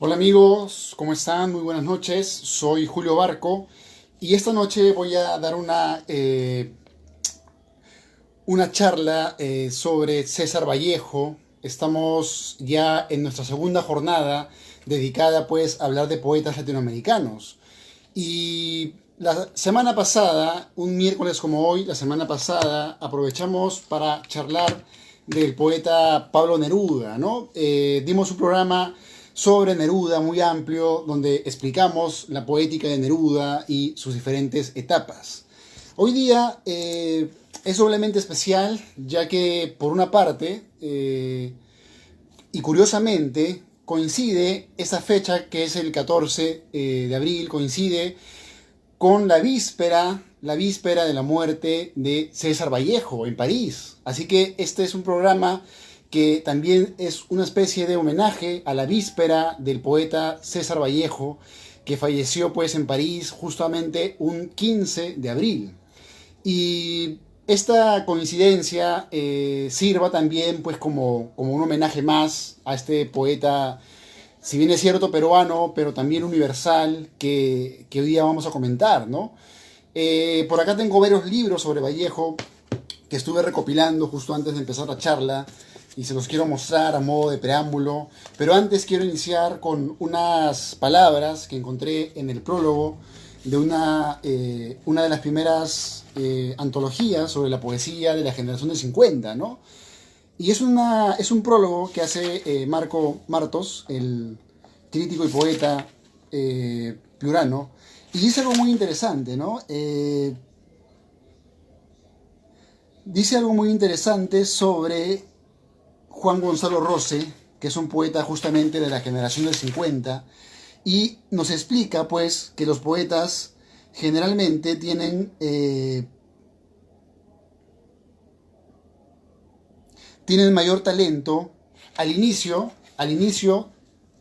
Hola amigos, ¿cómo están? Muy buenas noches. Soy Julio Barco y esta noche voy a dar una charla sobre César Vallejo. Estamos ya en nuestra segunda jornada dedicada pues a hablar de poetas latinoamericanos. Y la semana pasada, un miércoles como hoy, la semana pasada, aprovechamos para charlar del poeta Pablo Neruda, ¿no? Dimos un programa sobre Neruda muy amplio, donde explicamos la poética de Neruda y sus diferentes etapas. Hoy día es doblemente especial, ya que por una parte, y curiosamente, coincide esa fecha que es el 14 de abril, coincide con la víspera de la muerte de César Vallejo en París. Así que este es un programa que también es una especie de homenaje a la víspera del poeta César Vallejo, que falleció pues en París justamente un 15 de abril. Y esta coincidencia sirva también pues como un homenaje más a este poeta, si bien es cierto peruano, pero también universal, que hoy día vamos a comentar, ¿no? Por acá tengo varios libros sobre Vallejo que estuve recopilando justo antes de empezar la charla y se los quiero mostrar a modo de preámbulo, pero antes quiero iniciar con unas palabras que encontré en el prólogo de una de las primeras antologías sobre la poesía de la generación del 50, ¿no? Y es un prólogo que hace Marco Martos, el crítico y poeta piurano, y dice algo muy interesante, ¿no? Dice algo muy interesante sobre Juan Gonzalo Rose, que es un poeta justamente de la generación del 50, y nos explica pues que los poetas generalmente tienen mayor talento al inicio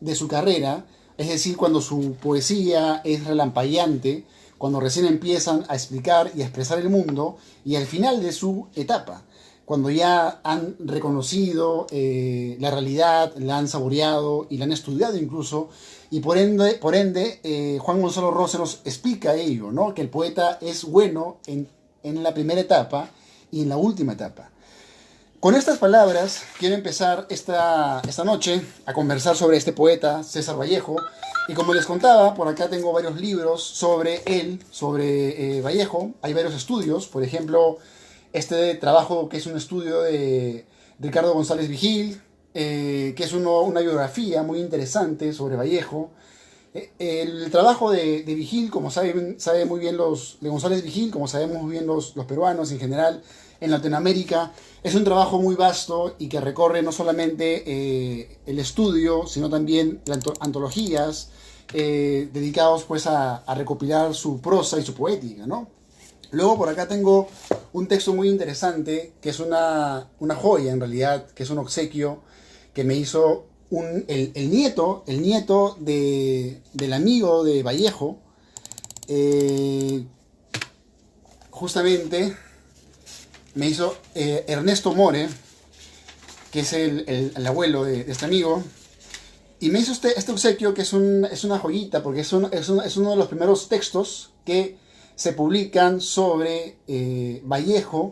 de su carrera, es decir, cuando su poesía es relampagueante, cuando recién empiezan a explicar y a expresar el mundo, y al final de su etapa, cuando ya han reconocido la realidad, la han saboreado y la han estudiado incluso, y por ende Juan Gonzalo Rose nos explica ello, ¿no? Que el poeta es bueno en la primera etapa y en la última etapa. Con estas palabras quiero empezar esta noche a conversar sobre este poeta, César Vallejo. Y como les contaba, por acá tengo varios libros sobre él, sobre Vallejo. Hay varios estudios, por ejemplo, este trabajo que es un estudio de Ricardo González Vigil, que es una biografía muy interesante sobre Vallejo. El trabajo de Vigil, como sabe muy bien de González Vigil, como sabemos muy bien los peruanos en general, en Latinoamérica, es un trabajo muy vasto y que recorre no solamente el estudio, sino también antologías dedicados pues a recopilar su prosa y su poética, ¿no? Luego por acá tengo un texto muy interesante, que es una joya en realidad, que es un obsequio que me hizo el nieto del amigo de Vallejo, eh, justamente me hizo Ernesto More, que es el abuelo de este amigo, y me hizo este obsequio que es una joyita, porque es uno de los primeros textos que se publican sobre Vallejo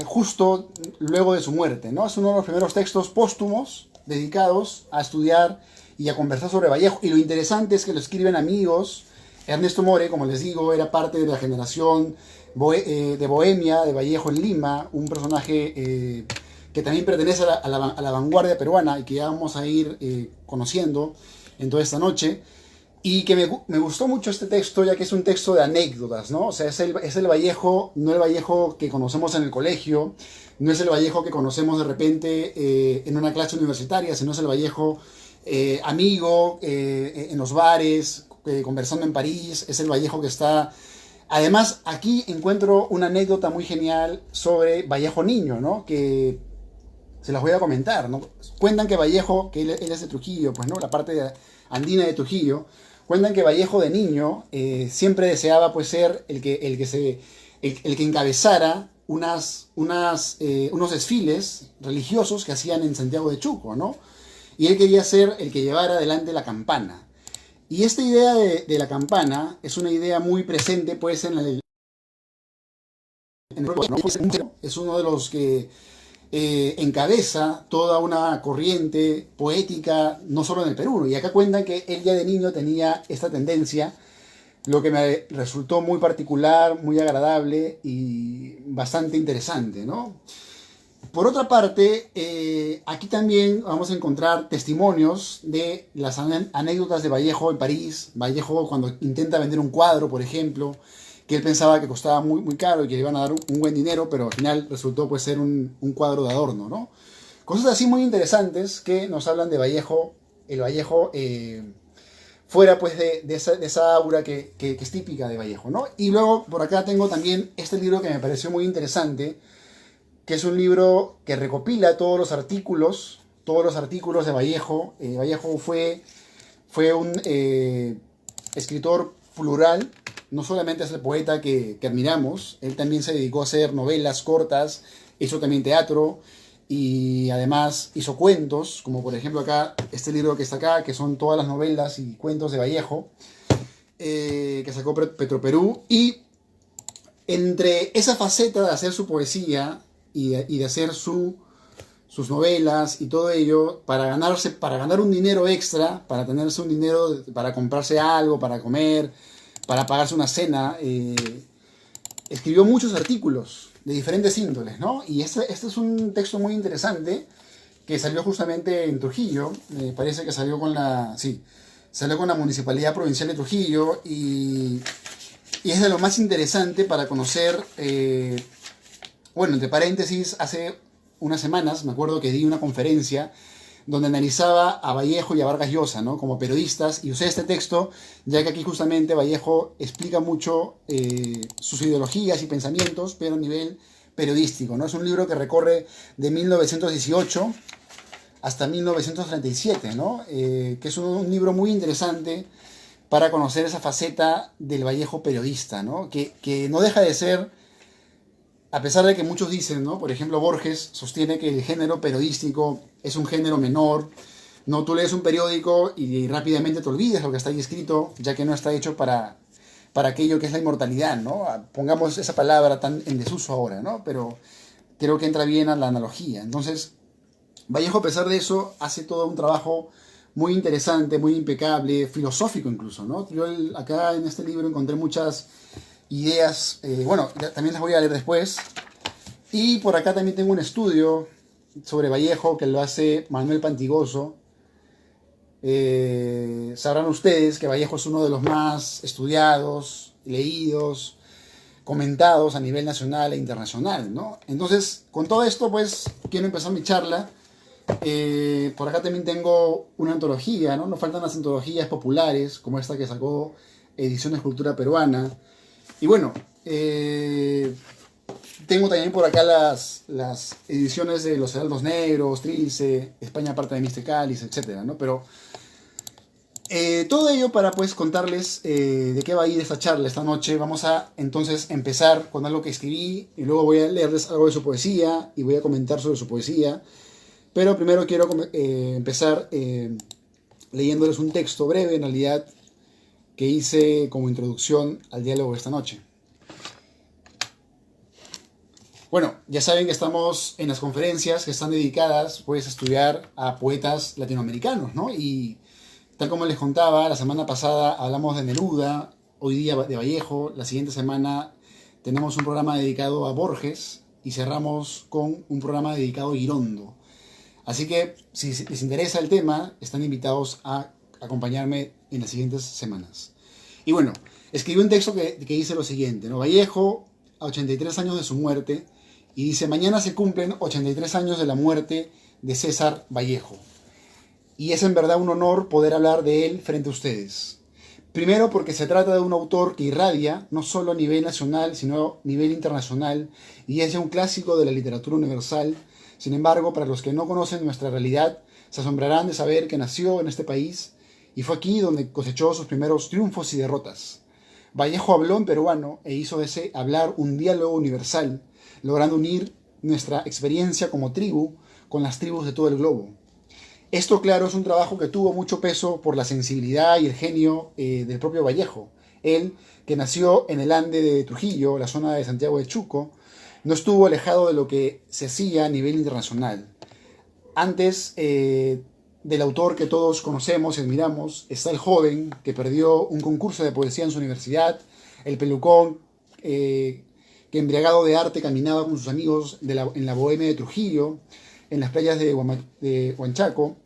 justo luego de su muerte, ¿no? Es uno de los primeros textos póstumos dedicados a estudiar y a conversar sobre Vallejo. Y lo interesante es que lo escriben amigos. Ernesto More, como les digo, era parte de la generación de Bohemia, de Vallejo en Lima, un personaje que también pertenece a la vanguardia peruana y que ya vamos a ir conociendo en toda esta noche. Y que me gustó mucho este texto, ya que es un texto de anécdotas, ¿no? O sea, es el Vallejo, no el Vallejo que conocemos en el colegio, no es el Vallejo que conocemos de repente en una clase universitaria, sino es el Vallejo amigo, en los bares, conversando en París, es el Vallejo que está... Además, aquí encuentro una anécdota muy genial sobre Vallejo niño, ¿no? Que se las voy a comentar, ¿no? Cuentan que Vallejo, que él es de Trujillo, pues, ¿no? La parte andina de Trujillo. Cuentan que Vallejo de niño siempre deseaba, pues, ser el que encabezara unos desfiles religiosos que hacían en Santiago de Chuco, ¿no? y él quería ser el que llevara adelante la campana. Y esta idea de la campana es una idea muy presente pues ¿no? Es uno de los que encabeza toda una corriente poética, no solo en el Perú. Y acá cuentan que él ya de niño tenía esta tendencia, lo que me resultó muy particular, muy agradable y bastante interesante, ¿no? Por otra parte, aquí también vamos a encontrar testimonios de las anécdotas de Vallejo en París. Vallejo cuando intenta vender un cuadro, por ejemplo, que él pensaba que costaba muy, muy caro y que le iban a dar un buen dinero, pero al final resultó pues ser un cuadro de adorno, ¿no? Cosas así muy interesantes que nos hablan de Vallejo, el Vallejo fuera pues de esa aura que es típica de Vallejo, ¿no? Y luego por acá tengo también este libro que me pareció muy interesante, que es un libro que recopila todos los artículos de Vallejo. Vallejo fue un escritor plural, no solamente es el poeta que admiramos, él también se dedicó a hacer novelas cortas, hizo también teatro y además hizo cuentos, como por ejemplo acá, este libro que está acá, que son todas las novelas y cuentos de Vallejo, que sacó Petroperú. Y entre esa faceta de hacer su poesía y de hacer sus novelas y todo ello, para ganar un dinero extra, para tenerse un dinero, para comprarse algo, para comer, para pagarse una cena, escribió muchos artículos de diferentes índoles, ¿no? Y este es un texto muy interesante que salió justamente en Trujillo, me parece que salió con salió con la Municipalidad Provincial de Trujillo y es de lo más interesante para conocer, bueno, entre paréntesis, hace unas semanas me acuerdo que di una conferencia donde analizaba a Vallejo y a Vargas Llosa, ¿no? Como periodistas, y usé este texto, ya que aquí justamente Vallejo explica mucho sus ideologías y pensamientos, pero a nivel periodístico, ¿no? Es un libro que recorre de 1918 hasta 1937, ¿no? Que es un libro muy interesante para conocer esa faceta del Vallejo periodista, ¿no? Que no deja de ser, a pesar de que muchos dicen, ¿no? Por ejemplo, Borges sostiene que el género periodístico es un género menor. No, tú lees un periódico y rápidamente te olvidas lo que está ahí escrito, ya que no está hecho para aquello que es la inmortalidad, ¿no? Pongamos esa palabra tan en desuso ahora, ¿no? Pero creo que entra bien a la analogía. Entonces, Vallejo, a pesar de eso, hace todo un trabajo muy interesante, muy impecable, filosófico incluso, ¿no? Yo acá en este libro encontré muchas ideas, bueno, también las voy a leer después. Y por acá también tengo un estudio sobre Vallejo que lo hace Manuel Pantigoso. Sabrán ustedes que Vallejo es uno de los más estudiados, leídos, comentados a nivel nacional e internacional, ¿no? Entonces, con todo esto, pues, quiero empezar mi charla. Por acá también tengo una antología, ¿no? Nos faltan las antologías populares, como esta que sacó Ediciones Cultura Peruana. Y bueno, tengo también por acá las ediciones de Los Heraldos Negros, Trilce, España parte de Miste Cáliz, etcétera, ¿no? Pero todo ello para pues contarles de qué va a ir esta charla esta noche. Vamos a entonces empezar con algo que escribí y luego voy a leerles algo de su poesía y voy a comentar sobre su poesía. Pero primero quiero empezar leyéndoles un texto breve, en realidad, que hice como introducción al diálogo de esta noche. Bueno, ya saben que estamos en las conferencias que están dedicadas pues, a estudiar a poetas latinoamericanos, ¿no? Y tal como les contaba, la semana pasada hablamos de Neruda, hoy día de Vallejo, la siguiente semana tenemos un programa dedicado a Borges y cerramos con un programa dedicado a Girondo. Así que, si les interesa el tema, están invitados a acompañarme en las siguientes semanas. Y bueno, escribí un texto que dice lo siguiente, ¿no? Vallejo, a 83 años de su muerte, y dice, mañana se cumplen 83 años de la muerte de César Vallejo. Y es en verdad un honor poder hablar de él frente a ustedes. Primero porque se trata de un autor que irradia, no solo a nivel nacional, sino a nivel internacional, y es ya un clásico de la literatura universal. Sin embargo, para los que no conocen nuestra realidad, se asombrarán de saber que nació en este país y fue aquí donde cosechó sus primeros triunfos y derrotas. Vallejo habló en peruano e hizo de ese hablar un diálogo universal, logrando unir nuestra experiencia como tribu con las tribus de todo el globo. Esto, claro, es un trabajo que tuvo mucho peso por la sensibilidad y el genio del propio Vallejo. Él, que nació en el Ande de Trujillo, la zona de Santiago de Chuco, no estuvo alejado de lo que se hacía a nivel internacional. Antes del autor que todos conocemos y admiramos, está el joven que perdió un concurso de poesía en su universidad, el pelucón que embriagado de arte caminaba con sus amigos en la bohemia de Trujillo, en las playas de Huanchaco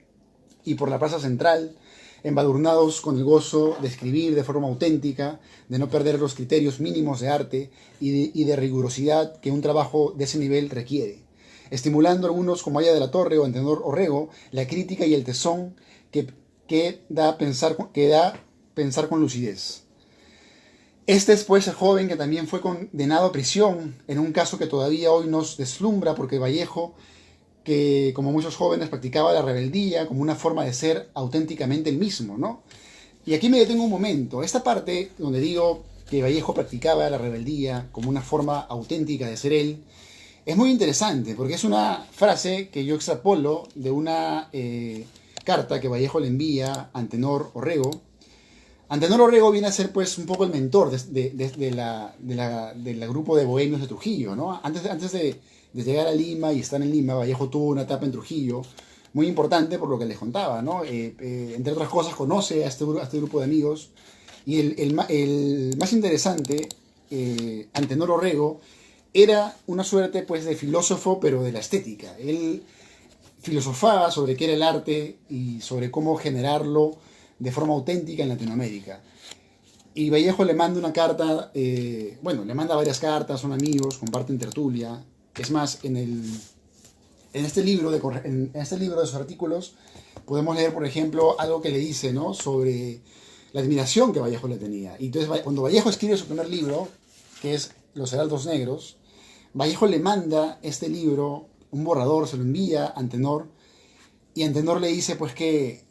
y por la plaza central, embadurnados con el gozo de escribir de forma auténtica, de no perder los criterios mínimos de arte y de rigurosidad que un trabajo de ese nivel requiere, estimulando a algunos como Aya de la Torre o Antenor Orrego la crítica y el tesón que da pensar con lucidez. Este es pues el joven que también fue condenado a prisión en un caso que todavía hoy nos deslumbra porque Vallejo, que como muchos jóvenes practicaba la rebeldía como una forma de ser auténticamente el mismo, ¿no? Y aquí me detengo un momento. Esta parte donde digo que Vallejo practicaba la rebeldía como una forma auténtica de ser él, es muy interesante porque es una frase que yo extrapolo de una carta que Vallejo le envía a Antenor Orrego. Antenor Orrego viene a ser pues un poco el mentor del grupo de bohemios de Trujillo, ¿no? Antes de llegar a Lima y estar en Lima, Vallejo tuvo una etapa en Trujillo muy importante por lo que les contaba, ¿no? Entre otras cosas conoce a este grupo de amigos y el más interesante, Antenor Orrego, era una suerte pues de filósofo pero de la estética. Él filosofaba sobre qué era el arte y sobre cómo generarlo de forma auténtica en Latinoamérica. Y Vallejo le manda una carta, bueno, le manda varias cartas, son amigos, comparten tertulia. Es más, en este libro en este libro de sus artículos podemos leer, por ejemplo, algo que le dice, ¿no? Sobre la admiración que Vallejo le tenía. Y entonces, cuando Vallejo escribe su primer libro, que es Los Heraldos Negros, Vallejo le manda este libro, un borrador, se lo envía a Antenor, y Antenor le dice pues que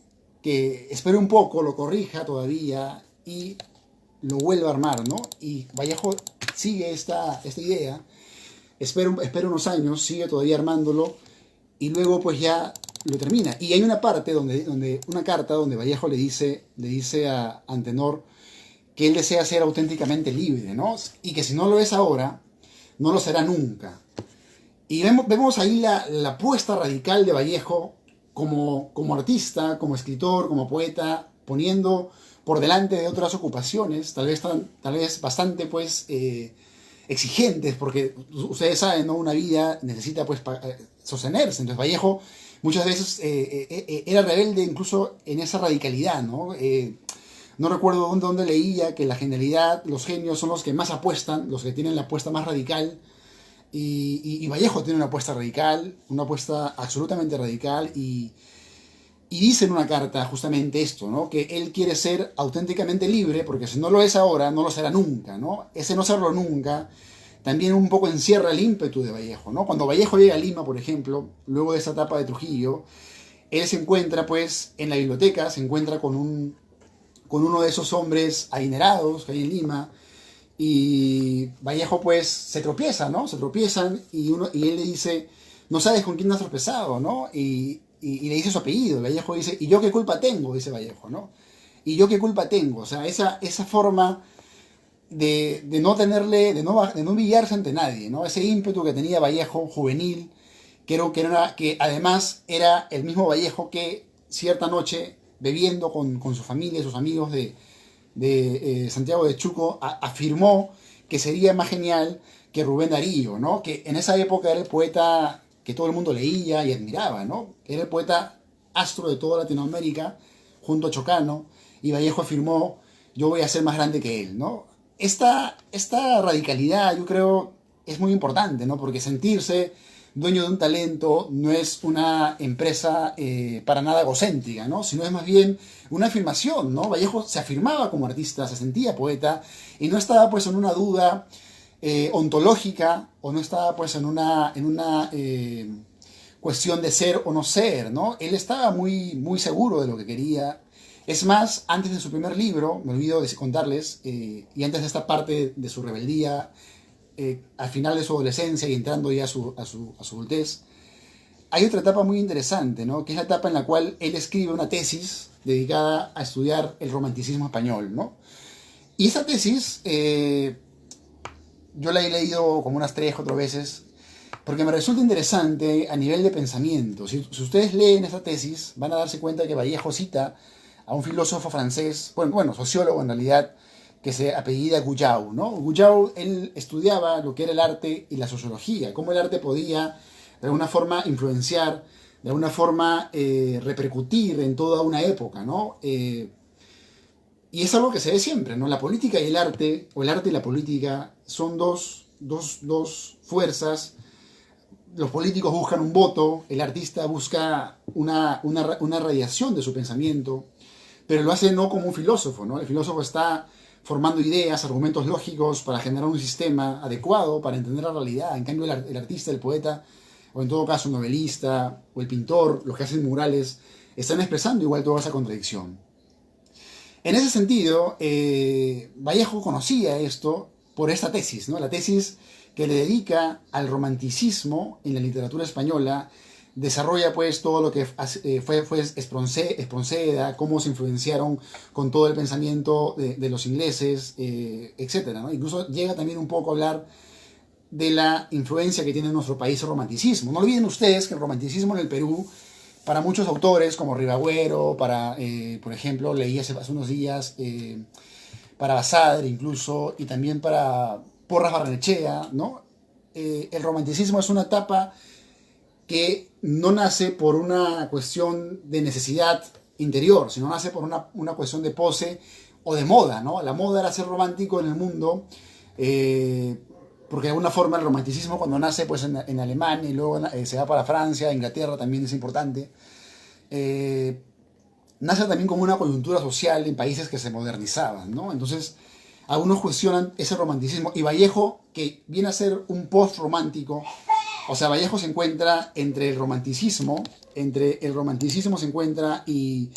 espere un poco, lo corrija todavía y lo vuelva a armar, ¿no? Y Vallejo sigue esta idea, espera unos años, sigue todavía armándolo y luego pues ya lo termina. Y hay una parte una carta donde Vallejo le dice a Antenor que él desea ser auténticamente libre, ¿no? Y que si no lo es ahora, no lo será nunca. Y vemos ahí la apuesta radical de Vallejo como artista, como escritor, como poeta, poniendo por delante de otras ocupaciones, tal vez bastante pues exigentes, porque ustedes saben, ¿no? Una vida necesita pues sostenerse. Entonces Vallejo muchas veces era rebelde incluso en esa radicalidad, ¿no? No recuerdo dónde leía que la genialidad, los genios son los que más apuestan, los que tienen la apuesta más radical. Y Vallejo tiene una apuesta radical, una apuesta absolutamente radical, y dice en una carta justamente esto, ¿no? Que él quiere ser auténticamente libre, porque si no lo es ahora, no lo será nunca, ¿no? Ese no serlo nunca también un poco encierra el ímpetu de Vallejo, ¿no? Cuando Vallejo llega a Lima, por ejemplo, luego de esa etapa de Trujillo, él se encuentra, pues, en la biblioteca, se encuentra con uno de esos hombres adinerados que hay en Lima, y Vallejo pues se tropieza, ¿no? Se tropiezan y él le dice, no sabes con quién has tropezado, ¿no? Y le dice su apellido. Vallejo dice, ¿y yo qué culpa tengo? Dice Vallejo, ¿no? ¿Y yo qué culpa tengo? O sea, esa forma de no tenerle, de no humillarse ante nadie, ¿no? Ese ímpetu que tenía Vallejo, juvenil, que además era el mismo Vallejo que cierta noche, bebiendo con su familia y sus amigos de Santiago de Chuco, afirmó que sería más genial que Rubén Darío, ¿no? Que en esa época era el poeta que todo el mundo leía y admiraba, ¿no? Era el poeta astro de toda Latinoamérica, junto a Chocano, y Vallejo afirmó, yo voy a ser más grande que él, ¿no? Esta radicalidad, yo creo, es muy importante, ¿no? Porque sentirse dueño de un talento no es una empresa para nada egocéntrica, ¿no? Sino es más bien una afirmación, ¿no? Vallejo se afirmaba como artista, se sentía poeta y no estaba pues en una duda ontológica o no estaba pues en una cuestión de ser o no ser, ¿no? Él estaba muy seguro de lo que quería. Es más, antes de su primer libro, me olvido de contarles, y antes de esta parte de su rebeldía, al final de su adolescencia y entrando ya a su adultez, hay otra etapa muy interesante, ¿no? Que es la etapa en la cual él escribe una tesis dedicada a estudiar el romanticismo español, ¿no? Y esa tesis yo la he leído como unas 3, 4 veces porque me resulta interesante a nivel de pensamiento. Si ustedes leen esa tesis, van a darse cuenta que Vallejo cita a un filósofo francés, bueno, sociólogo en realidad, que se apellida Guyau, ¿no? Guyau, él estudiaba lo que era el arte y la sociología, cómo el arte podía de alguna forma influenciar, de alguna forma repercutir en toda una época, ¿no? Y es algo que se ve siempre, ¿no? La política y el arte, o el arte y la política, son dos fuerzas. Los políticos buscan un voto, el artista busca una radiación de su pensamiento, pero lo hace no como un filósofo, ¿no? El filósofo está formando ideas, argumentos lógicos para generar un sistema adecuado para entender la realidad. En cambio, el artista, el poeta, o en todo caso el novelista, o el pintor, los que hacen murales, están expresando igual toda esa contradicción. En ese sentido, Vallejo conocía esto por esta tesis, ¿no? La tesis que le dedica al romanticismo en la literatura española, desarrolla pues todo lo que fue Espronceda, cómo se influenciaron con todo el pensamiento de los ingleses, etcétera, ¿no? Incluso llega también un poco a hablar de la influencia que tiene en nuestro país el romanticismo. No olviden ustedes que el romanticismo en el Perú, para muchos autores como Ribagüero, por ejemplo, leí hace unos días, para Basadre incluso, y también para Porras Barrenechea, ¿no? El romanticismo es una etapa que no nace por una cuestión de necesidad interior, sino nace por una cuestión de pose o de moda, ¿no? La moda era ser romántico en el mundo, porque de alguna forma el romanticismo cuando nace pues en Alemania y luego se va para Francia, Inglaterra también es importante, nace también como una coyuntura social en países que se modernizaban, ¿no? Entonces, algunos cuestionan ese romanticismo. Y Vallejo, que viene a ser un post-romántico, o sea, Vallejo se encuentra entre el romanticismo se encuentra y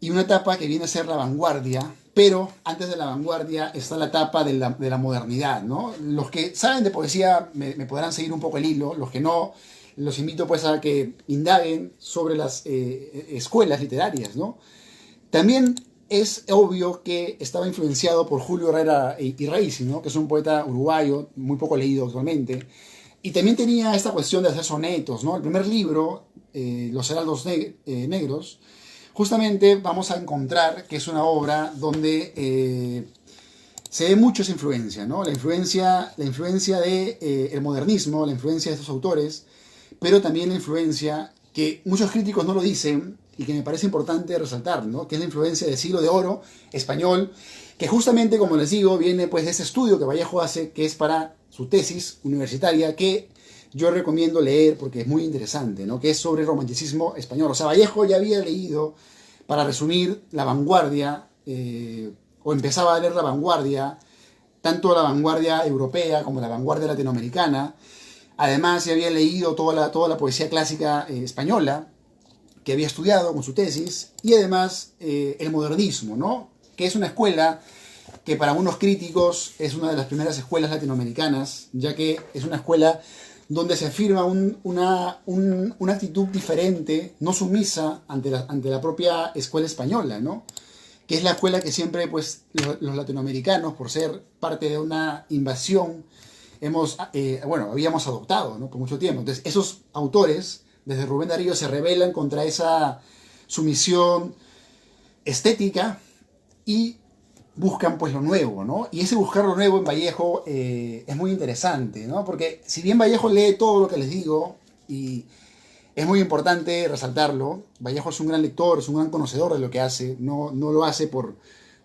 una etapa que viene a ser la vanguardia, pero antes de la vanguardia está la etapa de la modernidad, ¿no? Los que saben de poesía me podrán seguir un poco el hilo, los que no, los invito pues a que indaguen sobre las escuelas literarias, ¿no? También es obvio que estaba influenciado por Julio Herrera y Reisi, ¿no? Que es un poeta uruguayo, muy poco leído actualmente, y también tenía esta cuestión de hacer sonetos, ¿no? El primer libro, Los Heraldos Negros, justamente vamos a encontrar que es una obra donde se ve mucho esa influencia, ¿no? La influencia de el modernismo, la influencia de estos autores, pero también la influencia que muchos críticos no lo dicen y que me parece importante resaltar, ¿no? Que es la influencia del siglo de oro español, que justamente, como les digo, viene pues de ese estudio que Vallejo hace, que es para su tesis universitaria, que yo recomiendo leer porque es muy interesante, ¿no? Que es sobre el romanticismo español. O sea, Vallejo ya había leído, para resumir, La Vanguardia, o empezaba a leer La Vanguardia, tanto la vanguardia europea como la vanguardia latinoamericana. Además, ya había leído toda la poesía clásica española, que había estudiado con su tesis, y además el modernismo, ¿no? Que es una escuela que para unos críticos es una de las primeras escuelas latinoamericanas, ya que es una escuela donde se afirma una actitud diferente, no sumisa ante la propia escuela española, ¿no? Que es la escuela que siempre pues, los latinoamericanos, por ser parte de una invasión, habíamos adoptado, ¿no? Por mucho tiempo. Entonces, esos autores, desde Rubén Darío, se rebelan contra esa sumisión estética y buscan pues lo nuevo, ¿no? Y ese buscar lo nuevo en Vallejo es muy interesante, ¿no? Porque si bien Vallejo lee todo lo que les digo, y es muy importante resaltarlo, Vallejo es un gran lector, es un gran conocedor de lo que hace, no lo hace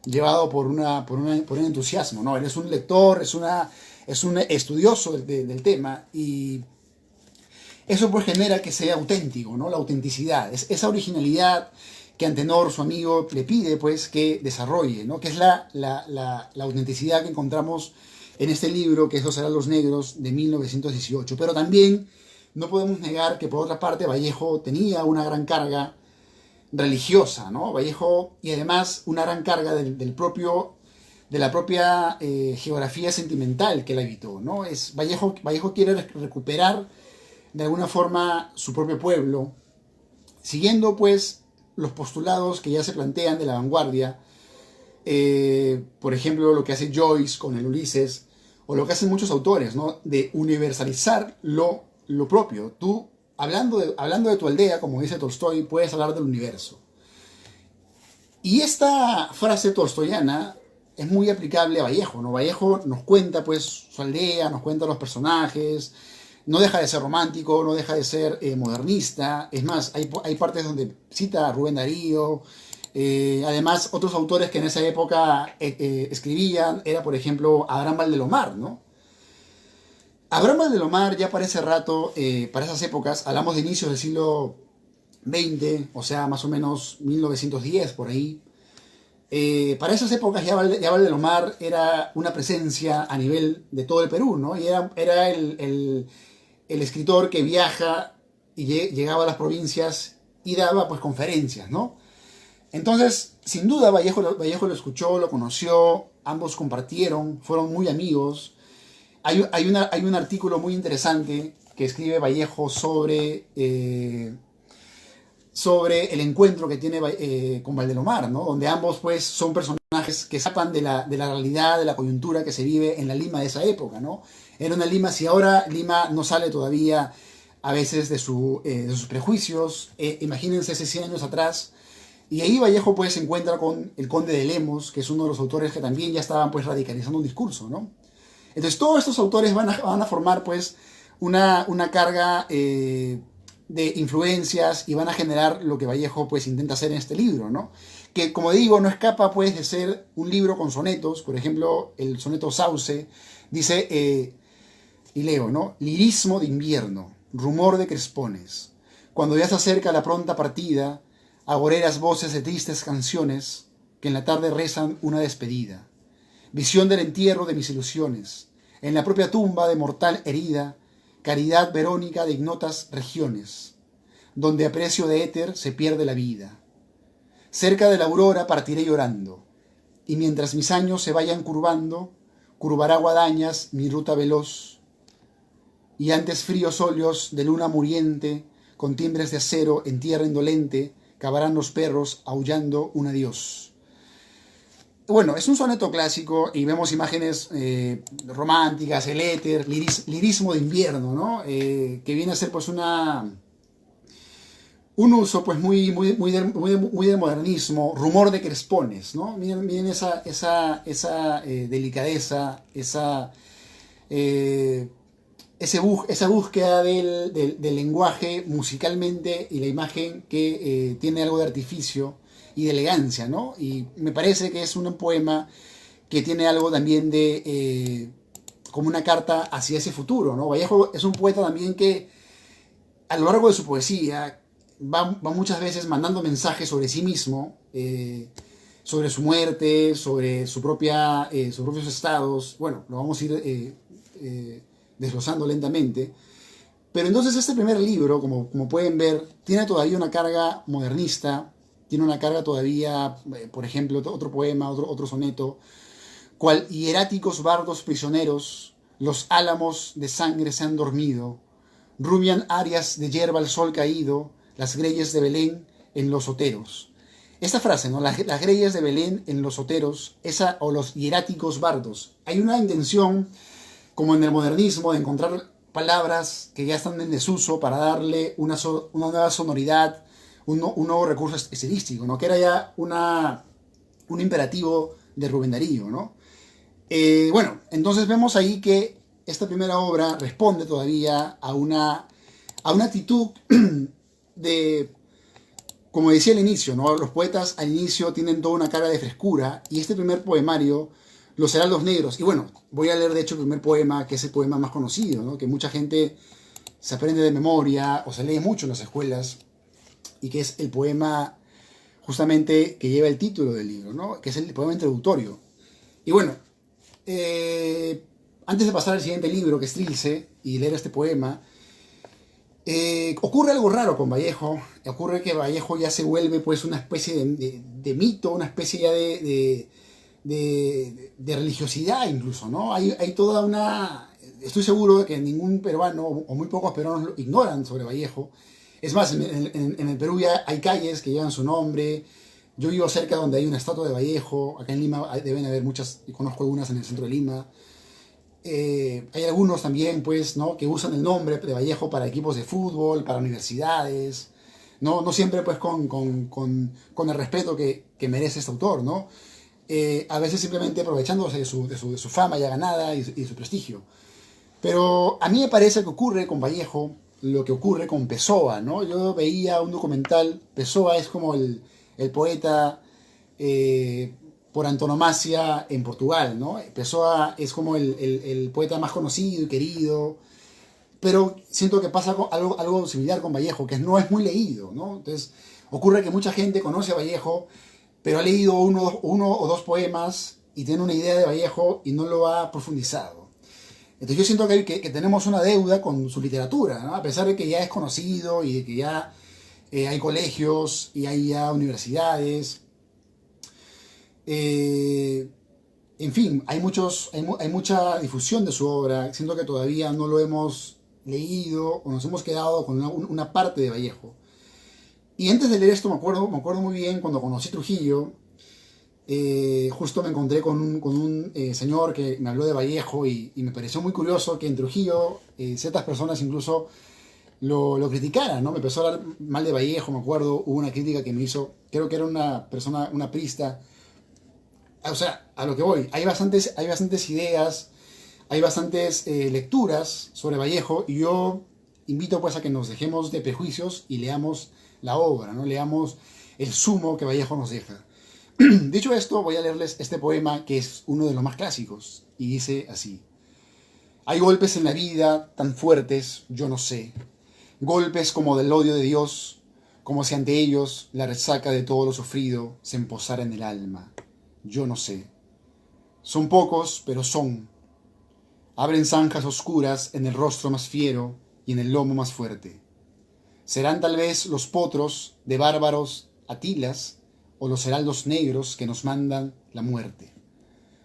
llevado por un entusiasmo, ¿no? Él es un lector, es un estudioso del tema, y eso pues genera que sea auténtico, ¿no? La autenticidad, esa originalidad que Antenor, su amigo, le pide pues que desarrolle, ¿no? Que es la autenticidad que encontramos en este libro, que es Los Heraldos Negros, de 1918. Pero también no podemos negar que, por otra parte, Vallejo tenía una gran carga religiosa, ¿no? Vallejo, y además una gran carga de la propia geografía sentimental que él habitó, ¿no? Vallejo quiere recuperar de alguna forma su propio pueblo, siguiendo pues los postulados que ya se plantean de la vanguardia, por ejemplo lo que hace Joyce con el Ulises, o lo que hacen muchos autores, ¿no? De universalizar lo propio. Tú, hablando de tu aldea, como dice Tolstoy, puedes hablar del universo. Y esta frase tolstoyana es muy aplicable a Vallejo, ¿no? Vallejo nos cuenta pues su aldea, nos cuenta los personajes, no deja de ser romántico, no deja de ser modernista. Es más, hay partes donde cita a Rubén Darío. Además, otros autores que en esa época escribían era, por ejemplo, Abraham Valdelomar, ¿no? Abraham Valdelomar ya para ese rato, para esas épocas, hablamos de inicios del siglo XX, o sea, más o menos 1910, por ahí. Para esas épocas ya Valdelomar era una presencia a nivel de todo el Perú, ¿no? Y era el escritor que viaja y llegaba a las provincias y daba pues conferencias, ¿no? Entonces, sin duda, Vallejo lo escuchó, lo conoció, ambos compartieron, fueron muy amigos. Hay un artículo muy interesante que escribe Vallejo sobre el encuentro que tiene con Valdelomar, ¿no? Donde ambos pues son personajes que escapan de la realidad, de la coyuntura que se vive en la Lima de esa época, ¿no? Era una Lima, si ahora Lima no sale todavía a veces de sus prejuicios, imagínense hace 100 años atrás. Y ahí Vallejo pues se encuentra con el Conde de Lemos, que es uno de los autores que también ya estaban pues radicalizando un discurso, ¿no? Entonces todos estos autores van a formar pues una carga de influencias y van a generar lo que Vallejo pues intenta hacer en este libro, ¿no? Que como digo, no escapa pues de ser un libro con sonetos. Por ejemplo, el soneto Sauce dice, y leo, ¿no? Lirismo de invierno, rumor de crespones, cuando ya se acerca la pronta partida, agoreras voces de tristes canciones que en la tarde rezan una despedida. Visión del entierro de mis ilusiones, en la propia tumba de mortal herida, caridad verónica de ignotas regiones, donde a precio de éter se pierde la vida. Cerca de la aurora partiré llorando, y mientras mis años se vayan curvando, curvará guadañas mi ruta veloz, y antes fríos óleos de luna muriente, con timbres de acero en tierra indolente, cavarán los perros aullando un adiós. Bueno, es un soneto clásico y vemos imágenes románticas, el éter, lirismo de invierno, ¿no? Que viene a ser pues un uso pues muy del modernismo, rumor de crespones, ¿no? Miren esa delicadeza, esa búsqueda del lenguaje musicalmente y la imagen que tiene algo de artificio y de elegancia, ¿no? Y me parece que es un poema que tiene algo también de como una carta hacia ese futuro, ¿no? Vallejo es un poeta también que a lo largo de su poesía va muchas veces mandando mensajes sobre sí mismo, sobre su muerte, sobre sus propios estados. Bueno, lo vamos a ir desglosando lentamente. Pero entonces este primer libro, como pueden ver, tiene todavía una carga modernista, tiene una carga todavía, por ejemplo, otro poema, otro soneto, cual hieráticos bardos prisioneros, los álamos de sangre se han dormido, rumian arias de hierba al sol caído, las greyes de Belén en los oteros. Esta frase, ¿no? Las greyes de Belén en los oteros, o los hieráticos bardos. Hay una intención, como en el modernismo, de encontrar palabras que ya están en desuso para darle una nueva sonoridad, un nuevo recurso estilístico, ¿no? Que era ya un imperativo de Rubén Darío, ¿no? Bueno, entonces vemos ahí que esta primera obra responde todavía a una actitud de, como decía al inicio, ¿no? Los poetas al inicio tienen toda una cara de frescura, y este primer poemario, Los Heraldos Negros, y bueno, voy a leer de hecho el primer poema, que es el poema más conocido, ¿no? Que mucha gente se aprende de memoria o se lee mucho en las escuelas, y que es el poema justamente que lleva el título del libro, ¿no? Que es el poema introductorio. Y bueno, antes de pasar al siguiente libro, que es Trilce, y leer este poema, ocurre algo raro con Vallejo. Ocurre que Vallejo ya se vuelve pues una especie de mito, una especie ya de de religiosidad incluso, ¿no? Hay toda una... Estoy seguro de que ningún peruano, o muy pocos peruanos, lo ignoran sobre Vallejo. Es más, en el Perú ya hay calles que llevan su nombre. Yo vivo cerca donde hay una estatua de Vallejo. Acá en Lima deben haber muchas, y conozco algunas en el centro de Lima. Hay algunos también, pues, ¿no? Que usan el nombre de Vallejo para equipos de fútbol, para universidades. No siempre, pues, con el respeto que merece este autor, ¿no? A veces simplemente aprovechándose de su fama ya ganada y su prestigio. Pero a mí me parece que ocurre con Vallejo lo que ocurre con Pessoa, ¿no? Yo veía un documental, Pessoa es como el poeta eh, por antonomasia en Portugal, ¿no? Pessoa es como el poeta más conocido y querido, pero siento que pasa algo similar con Vallejo, que no es muy leído, ¿no? Entonces, ocurre que mucha gente conoce a Vallejo, pero ha leído uno o dos poemas y tiene una idea de Vallejo y no lo ha profundizado. Entonces yo siento que tenemos una deuda con su literatura, ¿no? A pesar de que ya es conocido y de que ya hay colegios y hay ya universidades. Eh, en fin, hay mucha difusión de su obra. Siento que todavía no lo hemos leído o nos hemos quedado con una parte de Vallejo. Y antes de leer esto me acuerdo muy bien cuando conocí Trujillo. Justo me encontré con un señor que me habló de Vallejo y me pareció muy curioso que en Trujillo ciertas personas incluso lo criticaran, ¿no? Me empezó a hablar mal de Vallejo, me acuerdo, hubo una crítica que me hizo, creo que era una persona, una prista. O sea, a lo que voy, hay bastantes ideas, hay bastantes lecturas sobre Vallejo y yo invito pues a que nos dejemos de prejuicios y leamos la obra, ¿no? Leamos el sumo que Vallejo nos deja. Dicho esto, voy a leerles este poema que es uno de los más clásicos y dice así. Hay golpes en la vida tan fuertes, yo no sé. Golpes como del odio de Dios, como si ante ellos la resaca de todo lo sufrido se emposara en el alma. Yo no sé. Son pocos, pero son. Abren zanjas oscuras en el rostro más fiero y en el lomo más fuerte. Serán tal vez los potros de bárbaros Atilas o los heraldos negros que nos mandan la muerte,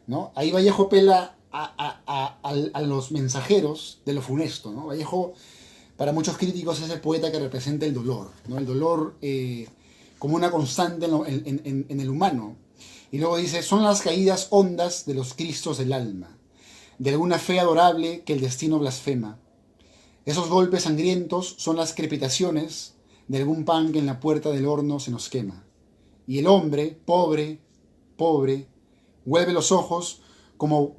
¿no? Ahí Vallejo pela a los mensajeros de lo funesto, ¿no? Vallejo, para muchos críticos, es el poeta que representa el dolor, ¿no? El dolor como una constante en el humano. Y luego dice, son las caídas hondas de los cristos del alma, de alguna fe adorable que el destino blasfema. Esos golpes sangrientos son las crepitaciones de algún pan que en la puerta del horno se nos quema. Y el hombre, pobre, pobre, vuelve los ojos como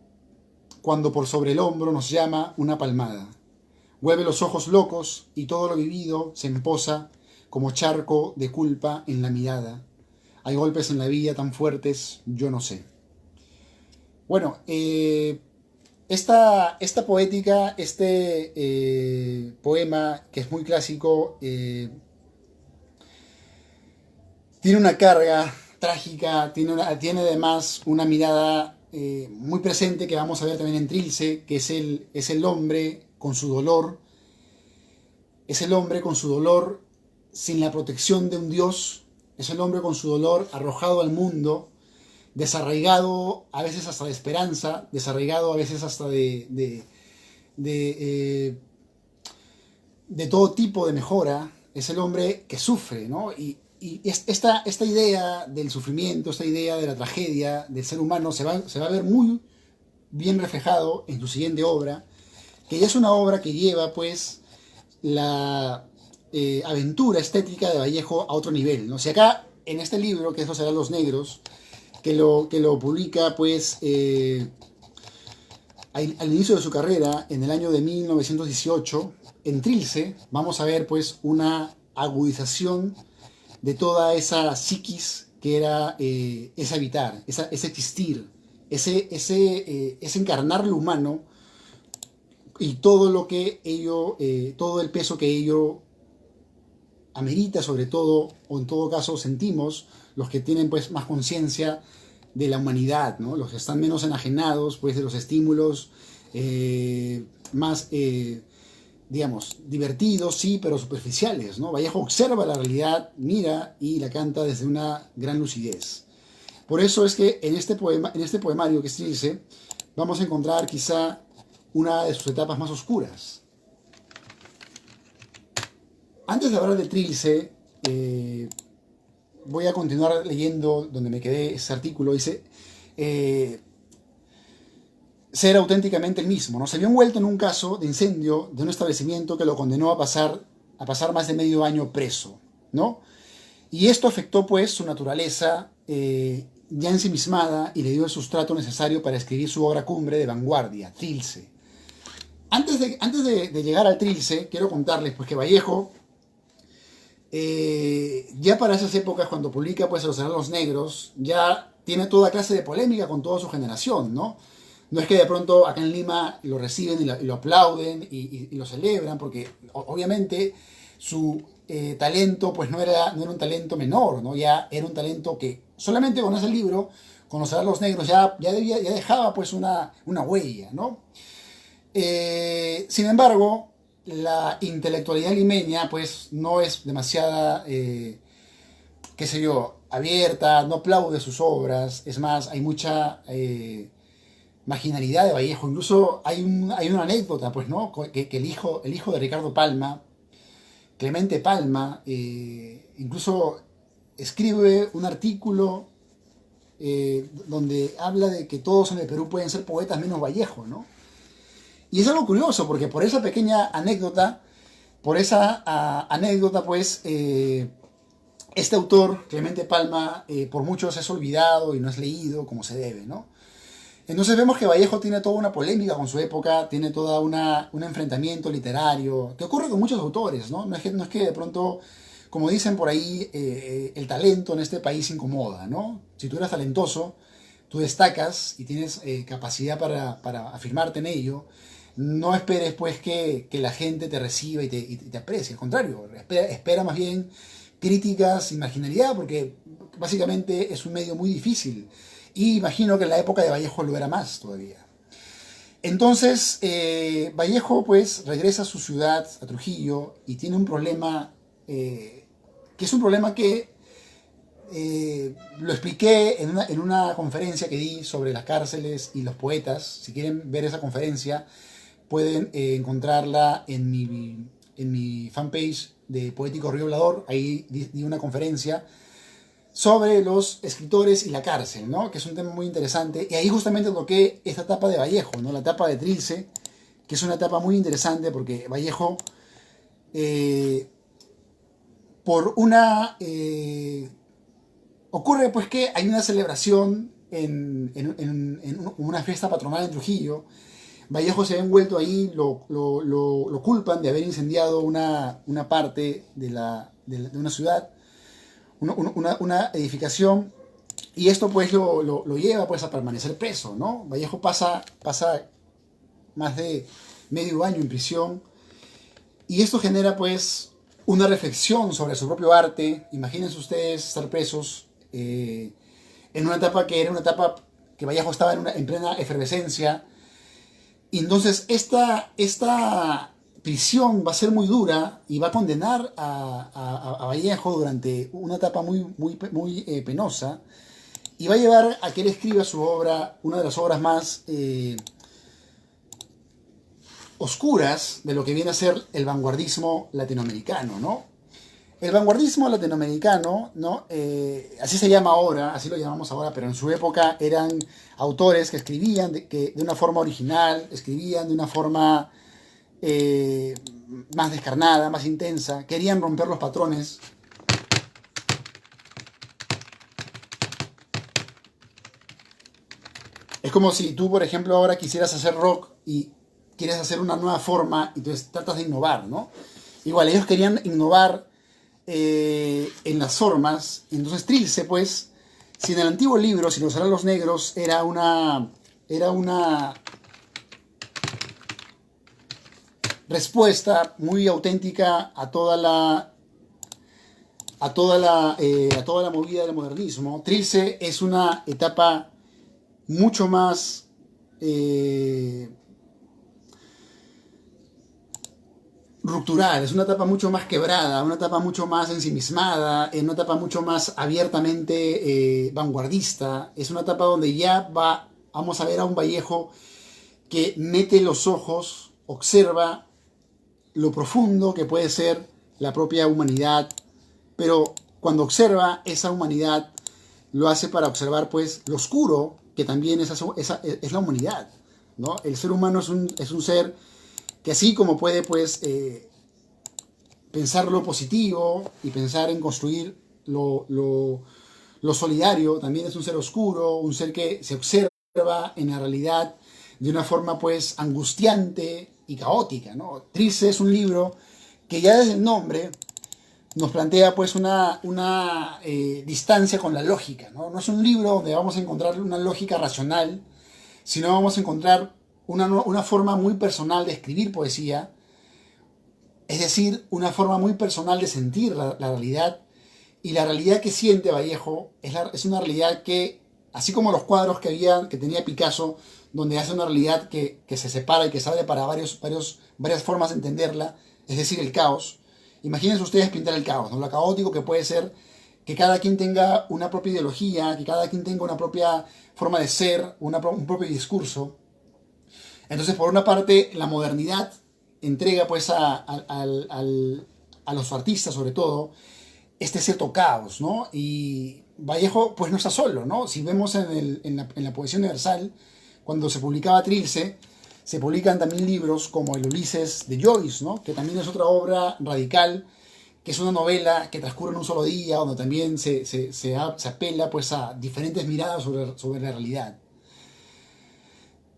cuando por sobre el hombro nos llama una palmada. Vuelve los ojos locos y todo lo vivido se emposa como charco de culpa en la mirada. Hay golpes en la vida tan fuertes, yo no sé. Bueno, esta poética, poema que es muy clásico, tiene una carga trágica, tiene además una mirada muy presente que vamos a ver también en Trilce, que es el hombre con su dolor, es el hombre con su dolor sin la protección de un Dios, es el hombre con su dolor arrojado al mundo, desarraigado a veces hasta de esperanza, desarraigado a veces hasta de todo tipo de mejora, es el hombre que sufre, ¿no? Y esta idea del sufrimiento, esta idea de la tragedia del ser humano se va a ver muy bien reflejado en su siguiente obra, que ya es una obra que lleva pues la aventura estética de Vallejo a otro nivel, ¿no? Si acá en este libro, que es Los Heraldos Negros, que lo publica pues al inicio de su carrera, en el año de 1918, en Trilce, vamos a ver pues una agudización de toda esa psiquis que era ese habitar, ese existir, ese encarnar lo humano y todo lo que ello, todo el peso que ello amerita, sobre todo, o en todo caso sentimos, los que tienen pues más conciencia de la humanidad, ¿no? Los que están menos enajenados pues de los estímulos más digamos, divertidos, sí, pero superficiales, ¿no? Vallejo observa la realidad, mira y la canta desde una gran lucidez. Por eso es que en este poemario que se dice, vamos a encontrar quizá una de sus etapas más oscuras. Antes de hablar de Trilce, voy a continuar leyendo donde me quedé ese artículo. Dice, eh, ser auténticamente el mismo, ¿no? Se vio envuelto en un caso de incendio de un establecimiento que lo condenó a pasar más de medio año preso, ¿no? Y esto afectó pues su naturaleza ya ensimismada y le dio el sustrato necesario para escribir su obra cumbre de vanguardia, Trilce. Antes de llegar al Trilce, quiero contarles pues que Vallejo, ya para esas épocas, cuando publica pues Los Hermanos Negros, ya tiene toda clase de polémica con toda su generación, ¿no? No es que de pronto acá en Lima lo reciben y lo aplauden y lo celebran, porque obviamente su talento pues no era un talento menor, ¿no? Ya era un talento que solamente con ese libro, Conocer a los Negros, ya dejaba pues una huella, ¿no? Sin embargo, la intelectualidad limeña pues no es demasiada, qué sé yo, abierta, no aplaude sus obras, es más, hay mucha marginalidad de Vallejo. Incluso hay una anécdota, pues, ¿no? Que el hijo de Ricardo Palma, Clemente Palma, incluso escribe un artículo donde habla de que todos en el Perú pueden ser poetas menos Vallejo, ¿no? Y es algo curioso, porque por esa pequeña anécdota, pues, este autor, Clemente Palma, por muchos es olvidado y no es leído como se debe, ¿no? Entonces vemos que Vallejo tiene toda una polémica con su época, tiene toda un enfrentamiento literario, que ocurre con muchos autores, ¿no? No es que de pronto, como dicen por ahí, el talento en este país incomoda, ¿no? Si tú eres talentoso, tú destacas y tienes capacidad para afirmarte en ello, no esperes pues que la gente te reciba y te aprecie, al contrario, espera más bien críticas y marginalidad, porque básicamente es un medio muy difícil. Y imagino que en la época de Vallejo lo era más todavía. Entonces, Vallejo pues regresa a su ciudad, a Trujillo, y tiene un problema, que es un problema que lo expliqué en una conferencia que di sobre las cárceles y los poetas. Si quieren ver esa conferencia, pueden encontrarla en mi fanpage de Poético Río Blador. Ahí di una conferencia sobre los escritores y la cárcel, ¿no? Que es un tema muy interesante. Y ahí justamente toqué esta etapa de Vallejo, ¿no? La etapa de Trilce, que es una etapa muy interesante porque Vallejo, eh, por una... ocurre pues que hay una celebración en una fiesta patronal en Trujillo. Vallejo se ve envuelto ahí, lo culpan de haber incendiado una parte de una ciudad, una edificación, y esto pues lo lleva pues a permanecer preso, ¿no? Vallejo pasa más de medio año en prisión, y esto genera pues una reflexión sobre su propio arte. Imagínense ustedes estar presos en una etapa que era una etapa que Vallejo estaba en plena efervescencia, y entonces esta prisión va a ser muy dura y va a condenar a Vallejo durante una etapa muy penosa, y va a llevar a que él escriba su obra, una de las obras más oscuras de lo que viene a ser el vanguardismo latinoamericano, ¿no? El vanguardismo latinoamericano, ¿no? Así se llama ahora, así lo llamamos ahora, pero en su época eran autores que escribían de una forma original, escribían de una forma eh, más descarnada, más intensa, querían romper los patrones. Es como si tú, por ejemplo, ahora quisieras hacer rock y quieres hacer una nueva forma y entonces tratas de innovar, ¿no? Igual, ellos querían innovar en las formas. Entonces Trilce, pues, si en el antiguo libro, si los Hermanos Negros era una respuesta muy auténtica a toda la movida del modernismo, Trilce es una etapa mucho más ruptural, es una etapa mucho más quebrada, una etapa mucho más ensimismada, una etapa mucho más abiertamente vanguardista, es una etapa donde vamos a ver a un Vallejo que mete los ojos, observa lo profundo que puede ser la propia humanidad, pero cuando observa esa humanidad lo hace para observar pues lo oscuro que también es la humanidad, ¿no? El ser humano es un ser que así como puede pues pensar lo positivo y pensar en construir lo solidario, también es un ser oscuro, un ser que se observa en la realidad de una forma pues angustiante y caótica, ¿no? Trilce es un libro que ya desde el nombre nos plantea pues una distancia con la lógica, ¿no? No es un libro donde vamos a encontrar una lógica racional, sino vamos a encontrar una forma muy personal de escribir poesía, es decir, una forma muy personal de sentir la realidad. Y la realidad que siente Vallejo es una realidad que, así como los cuadros que tenía Picasso, donde hace una realidad que se separa y que sale para varias formas de entenderla, es decir, el caos. Imagínense ustedes pintar el caos, ¿no? Lo caótico que puede ser que cada quien tenga una propia ideología, que cada quien tenga una propia forma de ser, un propio discurso. Entonces, por una parte, la modernidad entrega pues a los artistas, sobre todo, este cierto caos, ¿no? Y Vallejo pues no está solo, ¿no? Si vemos en la poesía universal, cuando se publicaba Trilce, se publican también libros como el Ulises de Joyce, ¿no? Que también es otra obra radical, que es una novela que transcurre en un solo día, donde también se apela pues a diferentes miradas sobre la realidad.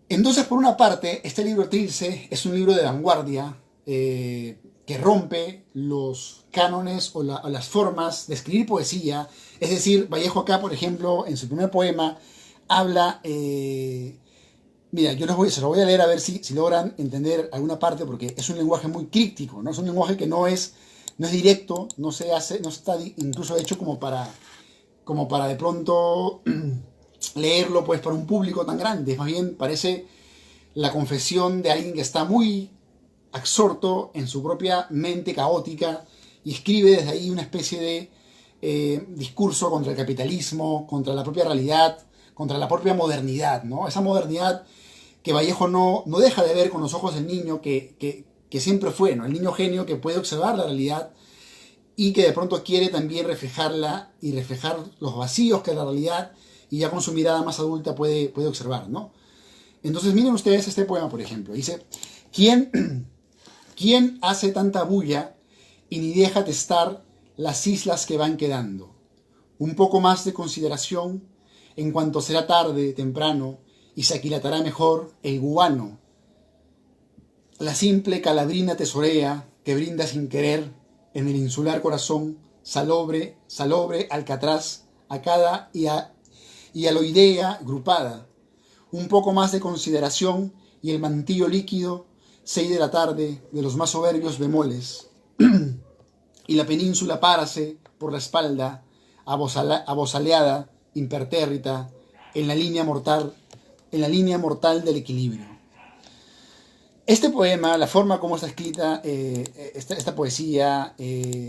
Entonces, por una parte, este libro Trilce es un libro de vanguardia que rompe los cánones o las formas de escribir poesía. Es decir, Vallejo acá, por ejemplo, en su primer poema, habla... mira, se lo voy a leer a ver si logran entender alguna parte, porque es un lenguaje muy críptico, ¿no? Es un lenguaje que no es directo, no está incluso hecho como para de pronto leerlo pues para un público tan grande. Más bien parece la confesión de alguien que está muy absorto en su propia mente caótica y escribe desde ahí una especie de discurso contra el capitalismo, contra la propia realidad, contra la propia modernidad, ¿no? Esa modernidad que Vallejo no deja de ver con los ojos del niño que siempre fue, ¿no? El niño genio que puede observar la realidad y que de pronto quiere también reflejarla y reflejar los vacíos que la realidad y ya con su mirada más adulta puede observar, ¿no? Entonces miren ustedes este poema, por ejemplo. Dice, ¿quién hace tanta bulla y ni deja testar las islas que van quedando? Un poco más de consideración en cuanto será tarde, temprano, y se aquilatará mejor el gubano. La simple calabrina tesorea que brinda sin querer en el insular corazón salobre alcatraz a cada y a la idea grupada. Un poco más de consideración y el mantillo líquido, 6 de la tarde, de los más soberbios bemoles. Y la península párase por la espalda, abosaleada, impertérrita, en la línea mortal del equilibrio. Este poema, la forma como está escrita, esta poesía,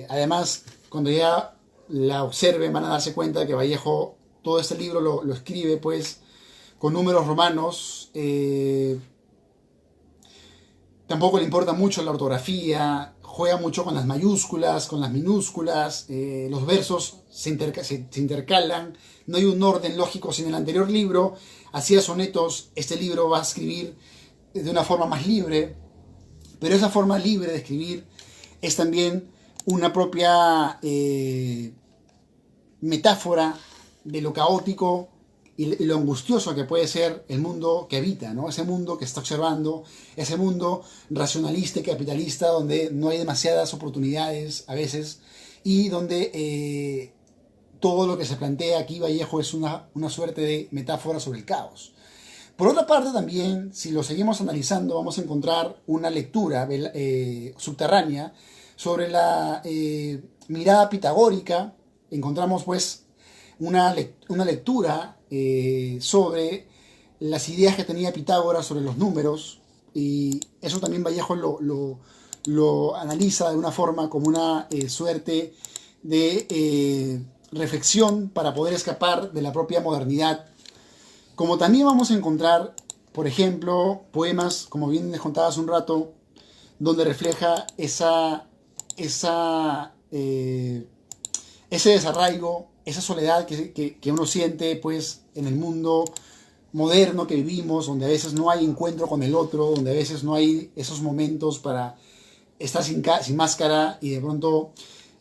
además, cuando ya la observen van a darse cuenta de que Vallejo todo este libro lo escribe pues con números romanos. Tampoco le importa mucho la ortografía, juega mucho con las mayúsculas, con las minúsculas, los versos se intercalan, no hay un orden lógico. Si en el anterior libro hacía sonetos, este libro va a escribir de una forma más libre, pero esa forma libre de escribir es también una propia metáfora de lo caótico y lo angustioso que puede ser el mundo que habita, ¿no? Ese mundo que está observando, ese mundo racionalista y capitalista donde no hay demasiadas oportunidades a veces y donde todo lo que se plantea aquí Vallejo es una suerte de metáfora sobre el caos. Por otra parte también, si lo seguimos analizando, vamos a encontrar una lectura subterránea sobre la mirada pitagórica. Encontramos pues una lectura sobre las ideas que tenía Pitágoras sobre los números, y eso también Vallejo lo analiza de una forma como una suerte de reflexión para poder escapar de la propia modernidad. Como también vamos a encontrar, por ejemplo, poemas, como bien les contaba hace un rato, donde refleja ese desarraigo, esa soledad que uno siente pues, en el mundo moderno que vivimos, donde a veces no hay encuentro con el otro, donde a veces no hay esos momentos para estar sin máscara y de pronto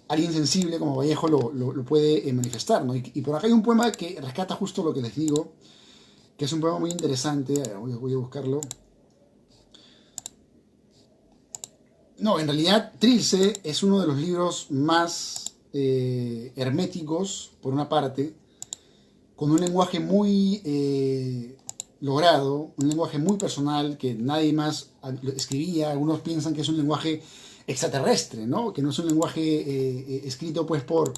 alguien sensible como Vallejo lo puede manifestar, ¿no? Y por acá hay un poema que rescata justo lo que les digo, que es un poema muy interesante. A ver, voy a buscarlo. No, en realidad Trilce es uno de los libros más herméticos, por una parte, con un lenguaje muy logrado, un lenguaje muy personal que nadie más escribía. Algunos piensan que es un lenguaje extraterrestre, ¿no? Que no es un lenguaje escrito pues por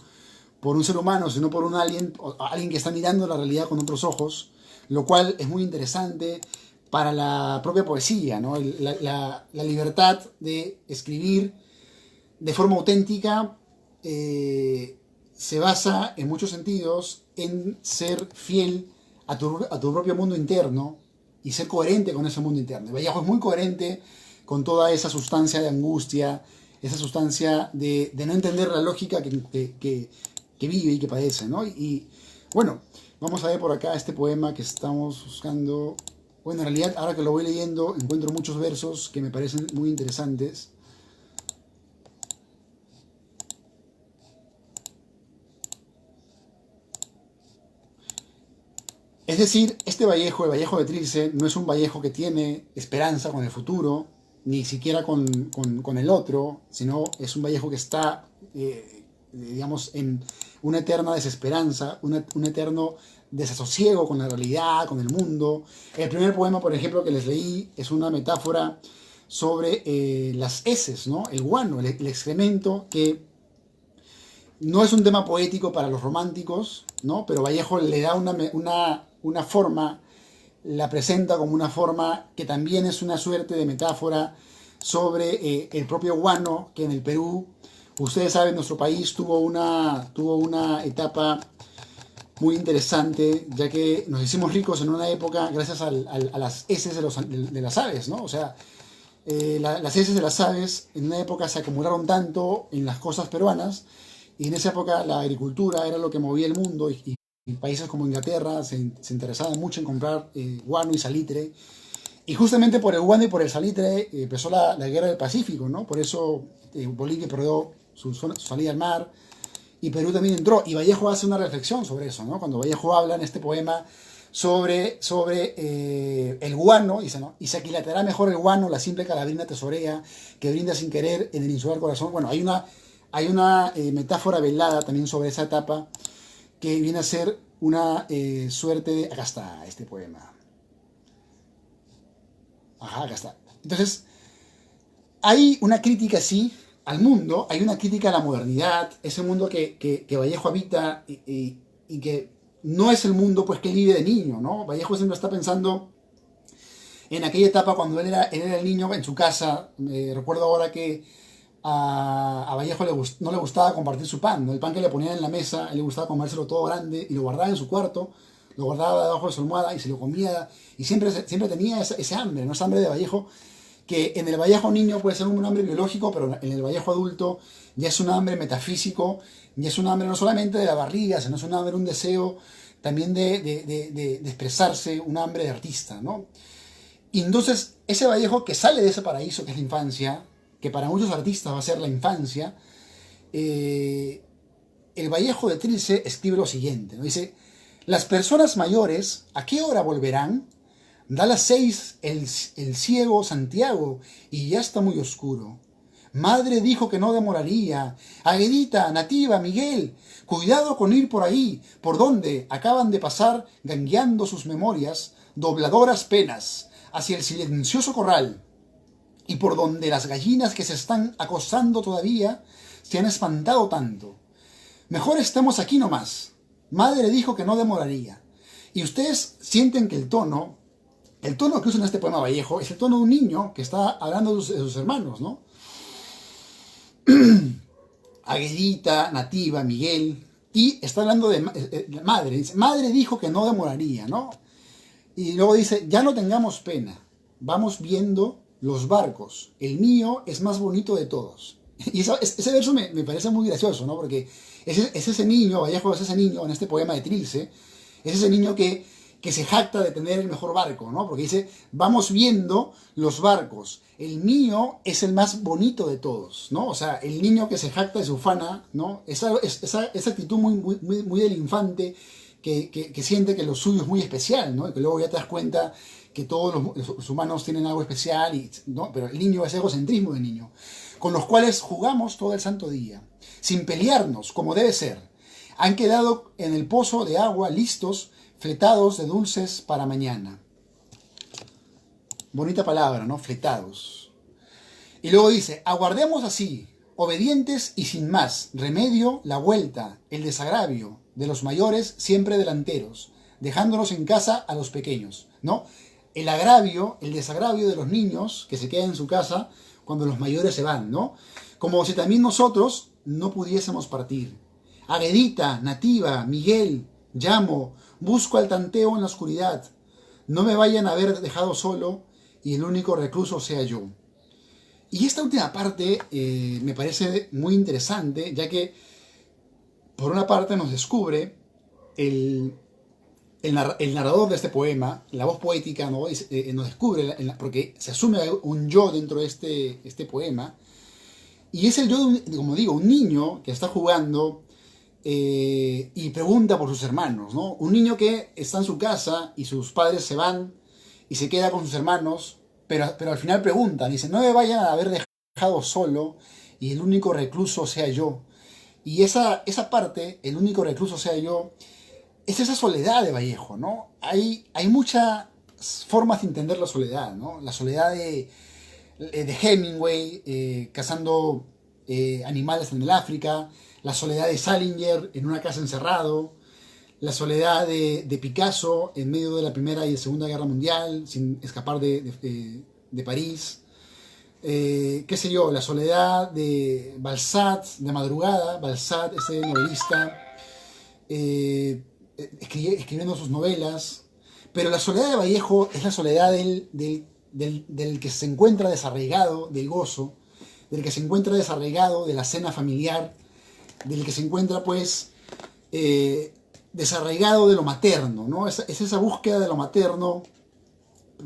un ser humano, sino por un alguien que está mirando la realidad con otros ojos, lo cual es muy interesante para la propia poesía, ¿no? La libertad de escribir de forma auténtica se basa en muchos sentidos en ser fiel a tu propio mundo interno y ser coherente con ese mundo interno. Vallejo es muy coherente con toda esa sustancia de angustia, esa sustancia de no entender la lógica que vive y que padece, ¿no? Y bueno, vamos a ver por acá este poema que estamos buscando. Bueno, en realidad, ahora que lo voy leyendo, encuentro muchos versos que me parecen muy interesantes. Es decir, este Vallejo, el Vallejo de Trilce, no es un Vallejo que tiene esperanza con el futuro, ni siquiera con el otro, sino es un Vallejo que está, digamos, en una eterna desesperanza, un eterno desasosiego con la realidad, con el mundo. El primer poema, por ejemplo, que les leí es una metáfora sobre las heces, ¿no? El guano, el excremento, que no es un tema poético para los románticos, ¿no? Pero Vallejo le da una forma, la presenta como una forma que también es una suerte de metáfora sobre el propio guano, que en el Perú, ustedes saben, nuestro país tuvo una etapa muy interesante, ya que nos hicimos ricos en una época gracias a las heces de las aves, ¿no? O sea, las heces de las aves en una época se acumularon tanto en las costas peruanas, y en esa época la agricultura era lo que movía el mundo, y países como Inglaterra se interesaban mucho en comprar guano y salitre. Y justamente por el guano y por el salitre empezó la guerra del Pacífico, ¿no? Por eso Bolivia perdió su salida al mar y Perú también entró. Y Vallejo hace una reflexión sobre eso, ¿no? Cuando Vallejo habla en este poema sobre el guano, dice, ¿no? Y se aquilatará mejor el guano, la simple calabrina tesorea, que brinda sin querer en el insular corazón. Bueno, hay una metáfora velada también sobre esa etapa que viene a ser una suerte de... Acá está este poema. Ajá, acá está. Entonces, hay una crítica, sí, al mundo, hay una crítica a la modernidad, ese mundo que Vallejo habita y que no es el mundo pues que él vive de niño, ¿no? Vallejo siempre está pensando en aquella etapa cuando él era el niño en su casa. Recuerdo ahora que a Vallejo no le gustaba compartir su pan, ¿no? El pan que le ponían en la mesa, a él le gustaba comérselo todo grande y lo guardaba en su cuarto, lo guardaba debajo de su almohada y se lo comía, y siempre tenía ese hambre, ¿no? Ese hambre de Vallejo, que en el Vallejo niño puede ser un hambre biológico, pero en el Vallejo adulto ya es un hambre metafísico, ya es un hambre no solamente de la barriga, sino es un hambre, un deseo también de expresarse, un hambre de artista, ¿no? Y entonces ese Vallejo que sale de ese paraíso que es la infancia, que para muchos artistas va a ser la infancia, el Vallejo de Trilce escribe lo siguiente, ¿no? Dice: las personas mayores, ¿a qué hora volverán? Da las 6 el ciego Santiago y ya está muy oscuro. Madre dijo que no demoraría. Aguedita, Nativa, Miguel, cuidado con ir por ahí, por donde acaban de pasar, gangueando sus memorias, dobladoras penas, hacia el silencioso corral, y por donde las gallinas que se están acosando todavía se han espantado tanto. Mejor estemos aquí nomás. Madre dijo que no demoraría. Y ustedes sienten que el tono que usa en este poema Vallejo es el tono de un niño que está hablando de sus hermanos, ¿no? Aguedita, Nativa, Miguel, y está hablando de madre. Dice, madre dijo que no demoraría, ¿no? Y luego dice, ya no tengamos pena, vamos viendo los barcos, el mío es más bonito de todos. Y ese verso me parece muy gracioso, ¿no? Porque es ese niño, Vallejo es ese niño en este poema de Trilce, es ese niño que se jacta de tener el mejor barco, ¿no? Porque dice, vamos viendo los barcos, el mío es el más bonito de todos, ¿no? O sea, el niño que se jacta de su ufana, ¿no? Esa actitud muy del infante que siente que lo suyo es muy especial, ¿no? Y que luego ya te das cuenta que todos los humanos tienen algo especial, ¿no? Pero el niño es egocentrismo del niño, con los cuales jugamos todo el santo día, sin pelearnos, como debe ser. Han quedado en el pozo de agua listos, fletados de dulces para mañana. Bonita palabra, ¿no? Fletados. Y luego dice, aguardemos así, obedientes y sin más, remedio, la vuelta, el desagravio de los mayores siempre delanteros, dejándonos en casa a los pequeños, ¿no? El agravio, el desagravio de los niños que se quedan en su casa cuando los mayores se van, ¿no? Como si también nosotros no pudiésemos partir. Aguedita, Nativa, Miguel, llamo, busco al tanteo en la oscuridad. No me vayan a haber dejado solo y el único recluso sea yo. Y esta última parte me parece muy interesante, ya que por una parte nos descubre el narrador de este poema, la voz poética, ¿no? Nos descubre, porque se asume un yo dentro de este poema, y es el yo, como digo, un niño que está jugando y pregunta por sus hermanos, ¿no? Un niño que está en su casa y sus padres se van y se queda con sus hermanos, pero al final preguntan, dice, no me vayan a haber dejado solo y el único recluso sea yo. Y esa parte, el único recluso sea yo, es esa soledad de Vallejo, ¿no? Hay muchas formas de entender la soledad, ¿no? La soledad de Hemingway cazando animales en el África, la soledad de Salinger en una casa encerrado, la soledad de Picasso en medio de la Primera y la Segunda Guerra Mundial, sin escapar de París, qué sé yo, la soledad de Balzac, de madrugada, Balzac, ese novelista, escribiendo sus novelas, pero la soledad de Vallejo es la soledad del que se encuentra desarraigado del gozo, del que se encuentra desarraigado de la cena familiar, del que se encuentra pues desarraigado de lo materno, ¿no? Es esa búsqueda de lo materno,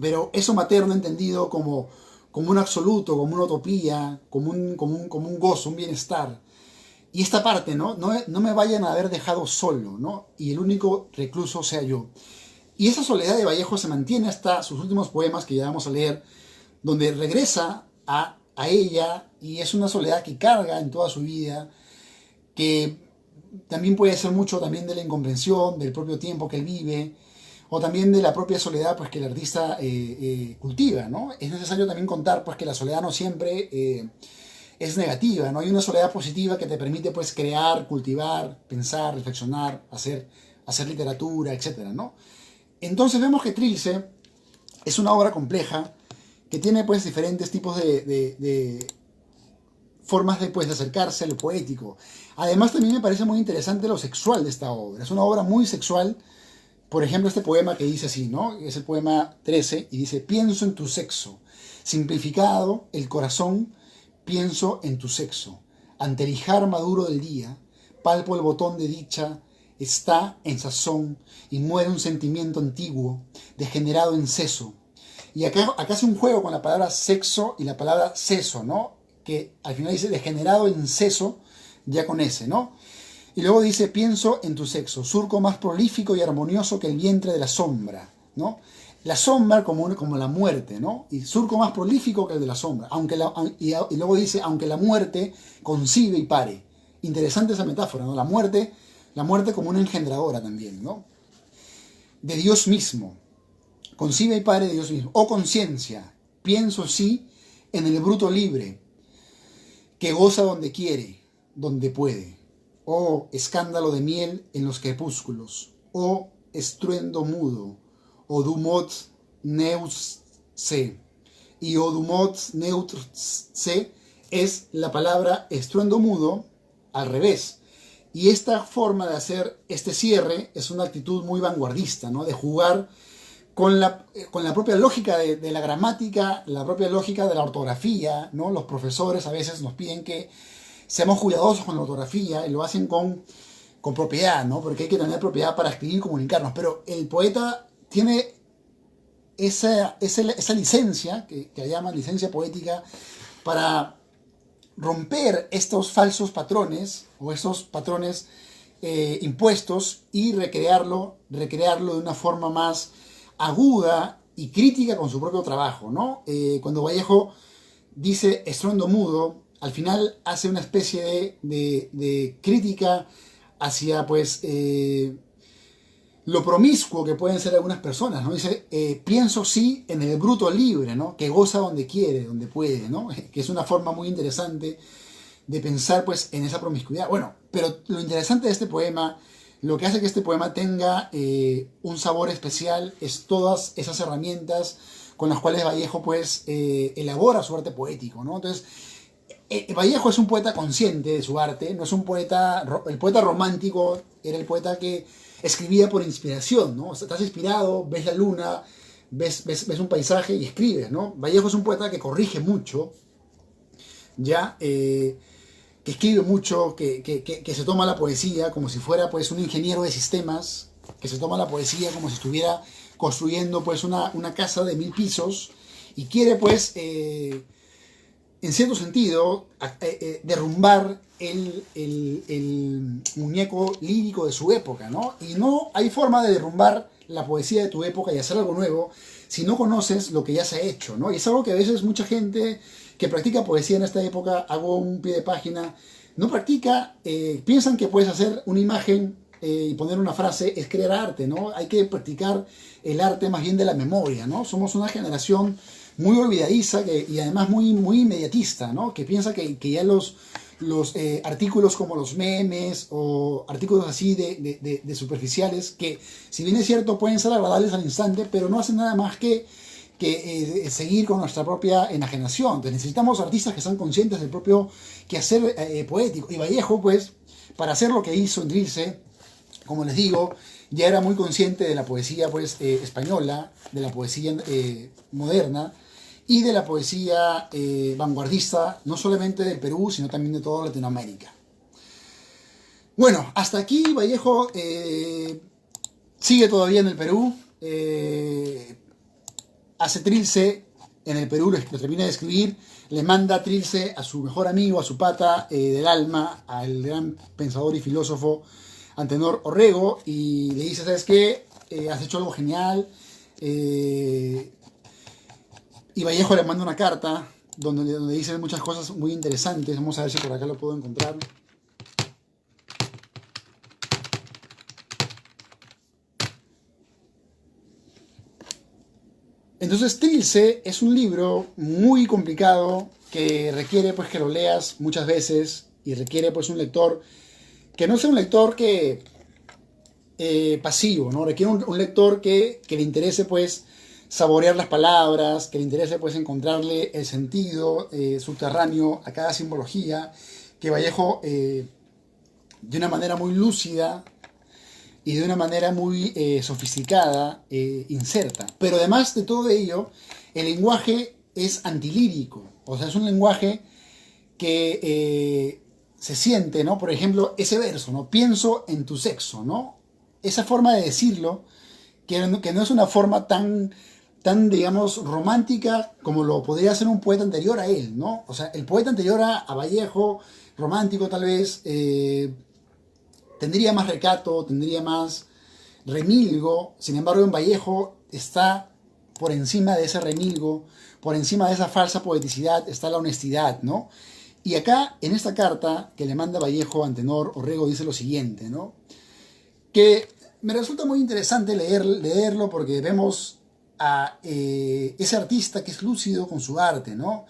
pero eso materno entendido como un absoluto, como una utopía, como un gozo, un bienestar. Y esta parte, ¿no? No me vayan a haber dejado solo, ¿no? Y el único recluso sea yo. Y esa soledad de Vallejo se mantiene hasta sus últimos poemas que ya vamos a leer, donde regresa a ella y es una soledad que carga en toda su vida, que también puede ser mucho también de la incomprensión, del propio tiempo que él vive, o también de la propia soledad pues, que el artista cultiva, ¿no? Es necesario también contar pues, que la soledad no siempre es negativa, ¿no? Hay una soledad positiva que te permite pues, crear, cultivar, pensar, reflexionar, hacer literatura, etcétera, ¿no? Entonces vemos que Trilce es una obra compleja que tiene pues diferentes tipos de formas pues, de acercarse a lo poético. Además también me parece muy interesante lo sexual de esta obra. Es una obra muy sexual. Por ejemplo, este poema que dice así, ¿no? Es el poema 13 y dice, pienso en tu sexo. Simplificado, el corazón, pienso en tu sexo. Ante el ijar maduro del día, palpo el botón de dicha, está en sazón y muere un sentimiento antiguo, degenerado en seso. Y acá hace un juego con la palabra sexo y la palabra seso, ¿no? Que al final dice degenerado en seso, ya con ese, ¿no? Y luego dice, pienso en tu sexo, surco más prolífico y armonioso que el vientre de la sombra, ¿no? La sombra como la muerte, ¿no? Y surco más prolífico que el de la sombra. Y luego dice, aunque la muerte concibe y pare. Interesante esa metáfora, ¿no? La muerte como una engendradora también, ¿no? De Dios mismo. Concibe y pare de Dios mismo. Oh conciencia, pienso sí en el bruto libre, que goza donde quiere, donde puede. Oh escándalo de miel en los crepúsculos. Oh estruendo mudo. O dumot neus se. Y o dumot neutre se es la palabra estruendo mudo al revés. Y esta forma de hacer este cierre es una actitud muy vanguardista, ¿no? De jugar con la propia lógica de la gramática, la propia lógica de la ortografía, ¿no? Los profesores a veces nos piden que seamos cuidadosos con la ortografía y lo hacen con propiedad, ¿no? Porque hay que tener propiedad para escribir y comunicarnos. Pero el poeta tiene esa licencia, que llaman licencia poética, para romper estos falsos patrones o estos patrones impuestos y recrearlo de una forma más aguda y crítica con su propio trabajo, ¿no? Cuando Vallejo dice estruendo mudo, al final hace una especie de crítica hacia, pues, lo promiscuo que pueden ser algunas personas, ¿no? Dice, pienso sí en el bruto libre, ¿no? Que goza donde quiere, donde puede, ¿no? Que es una forma muy interesante de pensar, pues, en esa promiscuidad. Bueno, pero lo interesante de este poema, lo que hace que este poema tenga un sabor especial, es todas esas herramientas con las cuales Vallejo, pues, elabora su arte poético, ¿no? Entonces, Vallejo es un poeta consciente de su arte, no es un poeta, el poeta romántico era el poeta que escribía por inspiración, ¿no? O sea, estás inspirado, ves la luna, ves un paisaje y escribes, ¿no? Vallejo es un poeta que corrige mucho, ya, que escribe mucho, que se toma la poesía como si fuera, pues, un ingeniero de sistemas, que se toma la poesía como si estuviera construyendo, pues, una casa de 1000 pisos y quiere, pues, en cierto sentido, derrumbar el muñeco lírico de su época, ¿no? Y no hay forma de derrumbar la poesía de tu época y hacer algo nuevo si no conoces lo que ya se ha hecho, ¿no? Y es algo que a veces mucha gente que practica poesía en esta época, hago un pie de página, no practica, piensan que puedes hacer una imagen y poner una frase, es crear arte, ¿no? Hay que practicar el arte más bien de la memoria, ¿no? Somos una generación muy olvidadiza y además muy inmediatista, ¿no? Que piensa que ya los artículos como los memes o artículos así de superficiales, que si bien es cierto pueden ser agradables al instante, pero no hacen nada más que seguir con nuestra propia enajenación. Entonces necesitamos artistas que sean conscientes del propio quehacer poético. Y Vallejo, pues, para hacer lo que hizo en Trilce, como les digo, ya era muy consciente de la poesía, pues, española, de la poesía moderna y de la poesía vanguardista, no solamente del Perú, sino también de toda Latinoamérica. Bueno, hasta aquí Vallejo sigue todavía en el Perú, hace Trilce en el Perú, lo termina de escribir, le manda Trilce a su mejor amigo, a su pata del alma, al gran pensador y filósofo Antenor Orrego, y le dice, ¿sabes qué? Has hecho algo genial. Y Vallejo le manda una carta donde dice muchas cosas muy interesantes. Vamos a ver si por acá lo puedo encontrar. Entonces Trilce es un libro muy complicado que requiere, pues, que lo leas muchas veces y requiere, pues, un lector que no sea un lector que pasivo, ¿no? Requiere un lector que le interese, pues, saborear las palabras, que le interese, pues, encontrarle el sentido subterráneo a cada simbología, que Vallejo de una manera muy lúcida y de una manera muy sofisticada inserta. Pero además de todo ello, el lenguaje es antilírico, o sea, es un lenguaje que se siente, ¿no? Por ejemplo, ese verso, ¿no? Pienso en tu sexo, ¿no? Esa forma de decirlo, que no es una forma tan, digamos, romántica como lo podría hacer un poeta anterior a él, ¿no? O sea, el poeta anterior a Vallejo, romántico tal vez, tendría más recato, tendría más remilgo. Sin embargo, en Vallejo está por encima de ese remilgo, por encima de esa falsa poeticidad, está la honestidad, ¿no? Y acá, en esta carta que le manda Vallejo a Antenor Orrego, dice lo siguiente, ¿no? Que me resulta muy interesante leerlo porque vemos a ese artista que es lúcido con su arte, ¿no?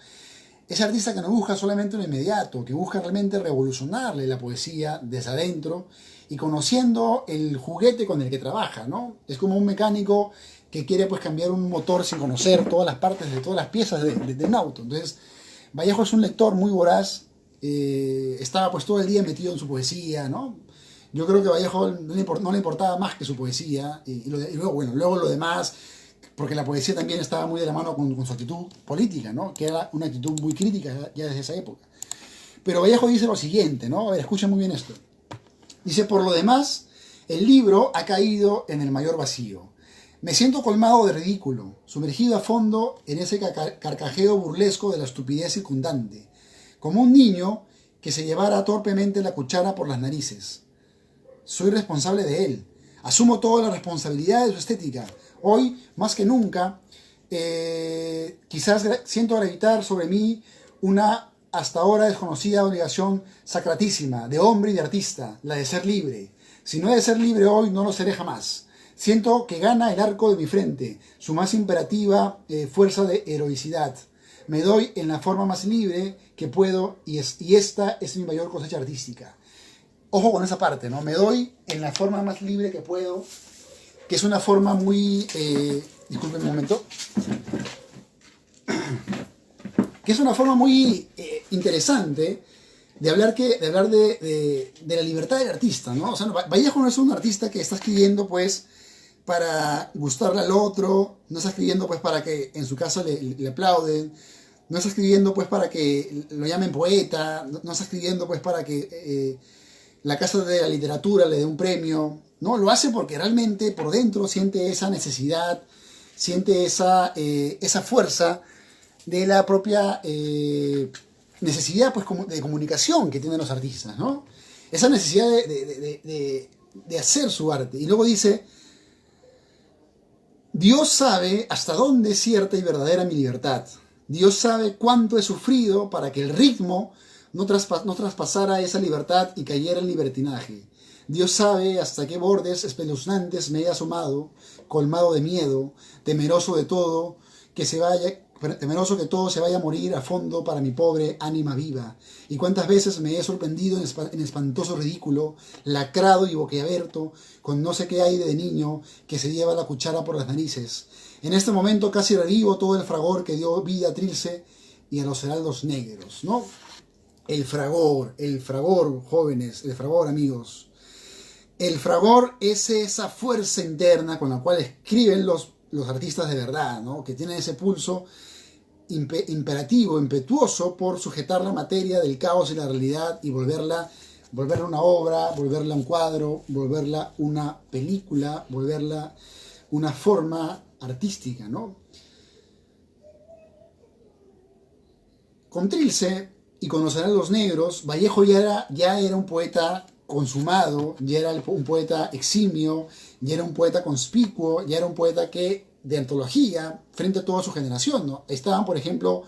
Ese artista que no busca solamente lo inmediato, que busca realmente revolucionarle la poesía desde adentro y conociendo el juguete con el que trabaja, ¿no? Es como un mecánico que quiere, pues, cambiar un motor sin conocer todas las partes de todas las piezas de un auto. Entonces, Vallejo es un lector muy voraz, estaba pues todo el día metido en su poesía, ¿no? Yo creo que Vallejo no le importaba más que su poesía, y luego, bueno, luego lo demás, porque la poesía también estaba muy de la mano con su actitud política, ¿no? Que era una actitud muy crítica ya desde esa época. Pero Vallejo dice lo siguiente, ¿no? A ver, escuchen muy bien esto. Dice, por lo demás, el libro ha caído en el mayor vacío. Me siento colmado de ridículo, sumergido a fondo en ese carcajeo burlesco de la estupidez circundante, como un niño que se llevara torpemente la cuchara por las narices. Soy responsable de él. Asumo toda la responsabilidad de su estética. Hoy, más que nunca, quizás siento gravitar sobre mí una hasta ahora desconocida obligación sacratísima, de hombre y de artista, la de ser libre. Si no he de ser libre hoy, no lo seré jamás. Siento que gana el arco de mi frente, su más imperativa fuerza de heroicidad. Me doy en la forma más libre que puedo y esta es mi mayor cosecha artística. Ojo con esa parte, ¿no? Me doy en la forma más libre que puedo, que es una forma muy... disculpen un momento. Que es una forma muy interesante de hablar, de la libertad del artista, ¿no? O sea, Vallejo no es un artista que está escribiendo, pues, para gustarle al otro, no está escribiendo, pues, para que en su casa le aplauden, no está escribiendo, pues, para que lo llamen poeta, no está escribiendo, pues, para que la Casa de la Literatura le dé un premio, ¿no? Lo hace porque realmente por dentro siente esa necesidad, siente esa fuerza de la propia necesidad, pues, de comunicación que tienen los artistas, ¿no? Esa necesidad de hacer su arte. Y luego dice, Dios sabe hasta dónde es cierta y verdadera mi libertad. Dios sabe cuánto he sufrido para que el ritmo no traspasara esa libertad y cayera en libertinaje. Dios sabe hasta qué bordes espeluznantes me he asomado, colmado de miedo, temeroso de todo, temeroso que todo se vaya a morir a fondo para mi pobre ánima viva. Y cuántas veces me he sorprendido en espantoso ridículo, lacrado y boquiabierto, con no sé qué aire de niño que se lleva la cuchara por las narices. En este momento casi revivo todo el fragor que dio vida a Trilce y a los heraldos negros, ¿no? El fragor, jóvenes, el fragor, amigos. El fragor es esa fuerza interna con la cual escriben los artistas de verdad, ¿no? Que tienen ese pulso imperativo, impetuoso por sujetar la materia del caos y la realidad y volverla una obra, volverla un cuadro, volverla una película, volverla una forma artística, ¿no? Con Trilce y con los heraldos negros, Vallejo ya era un poeta consumado, ya era un poeta eximio, ya era un poeta conspicuo, ya era un poeta de antología frente a toda su generación, ¿no? Estaban, por ejemplo,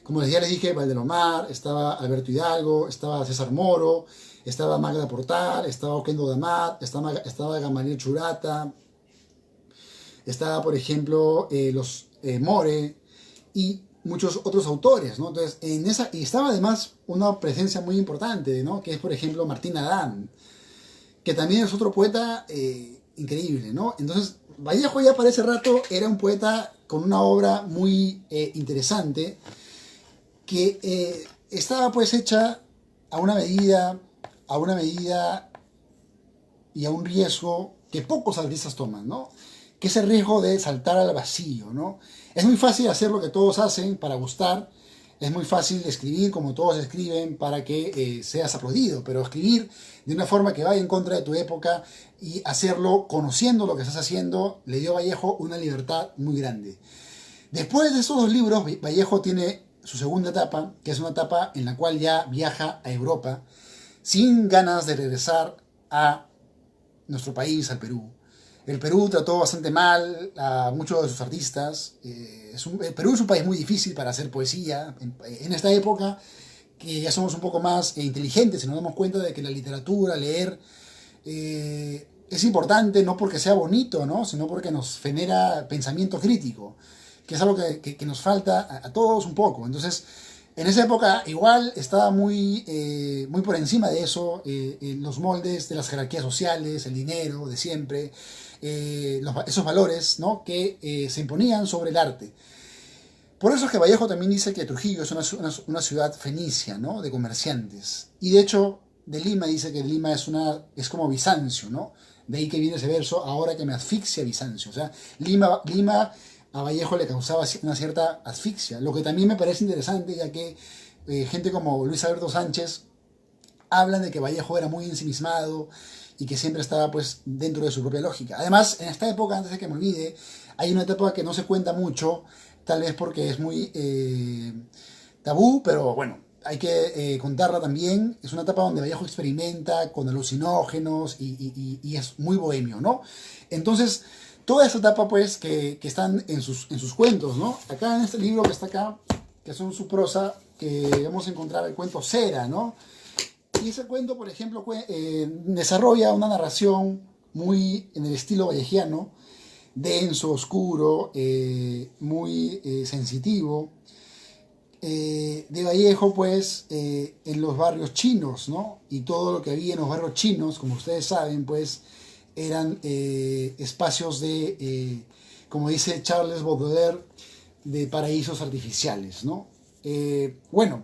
como ya les dije, Valdelomar, estaba Alberto Hidalgo, estaba César Moro, estaba Magda Portal, estaba Oquendo Damat, estaba Gamaliel Churata, estaba, por ejemplo, los More y muchos otros autores, ¿no? Entonces, y estaba además una presencia muy importante, ¿no? Que es, por ejemplo, Martín Adán, que también es otro poeta increíble, ¿no? Entonces, Vallejo ya para ese rato era un poeta con una obra muy interesante, que estaba pues hecha a una medida y a un riesgo que pocos artistas toman, ¿no? Que es el riesgo de saltar al vacío, ¿no? Es muy fácil hacer lo que todos hacen para gustar, es muy fácil escribir como todos escriben para que seas aplaudido, pero escribir de una forma que vaya en contra de tu época y hacerlo conociendo lo que estás haciendo, le dio a Vallejo una libertad muy grande. Después de estos dos libros, Vallejo tiene su segunda etapa, que es una etapa en la cual ya viaja a Europa sin ganas de regresar a nuestro país, al Perú. El Perú trató bastante mal a muchos de sus artistas. El Perú es un país muy difícil para hacer poesía. En esta época, que ya somos un poco más inteligentes y nos damos cuenta de que la literatura, leer, es importante no porque sea bonito, ¿no? Sino porque nos genera pensamiento crítico, que es algo que nos falta a todos un poco. Entonces, en esa época igual estaba muy por encima de eso, los moldes de las jerarquías sociales, el dinero de siempre, esos valores, ¿no? Que se imponían sobre el arte. Por eso es que Vallejo también dice que Trujillo es una ciudad fenicia, ¿no? De comerciantes. Y de hecho, de Lima dice que Lima es como Bizancio, ¿no? De ahí que viene ese verso, ahora que me asfixia Bizancio. O sea, Lima a Vallejo le causaba una cierta asfixia. Lo que también me parece interesante, ya que gente como Luis Alberto Sánchez hablan de que Vallejo era muy ensimismado y que siempre estaba pues dentro de su propia lógica. Además, en esta época, antes de que me olvide, hay una etapa que no se cuenta mucho, tal vez porque es muy tabú, pero bueno, hay que contarla también. Es una etapa donde Vallejo experimenta con alucinógenos y es muy bohemio, ¿no? Entonces, toda esa etapa pues que están en sus cuentos, ¿no? Acá en este libro que está acá, que son su prosa, que vamos a encontrar el cuento Cera, ¿no? Y ese cuento, por ejemplo, desarrolla una narración muy en el estilo vallejiano, denso, oscuro, muy sensitivo, de Vallejo, pues, en los barrios chinos, ¿no? Y todo lo que había en los barrios chinos, como ustedes saben, pues, eran espacios como dice Charles Baudelaire, de paraísos artificiales, ¿no? Bueno,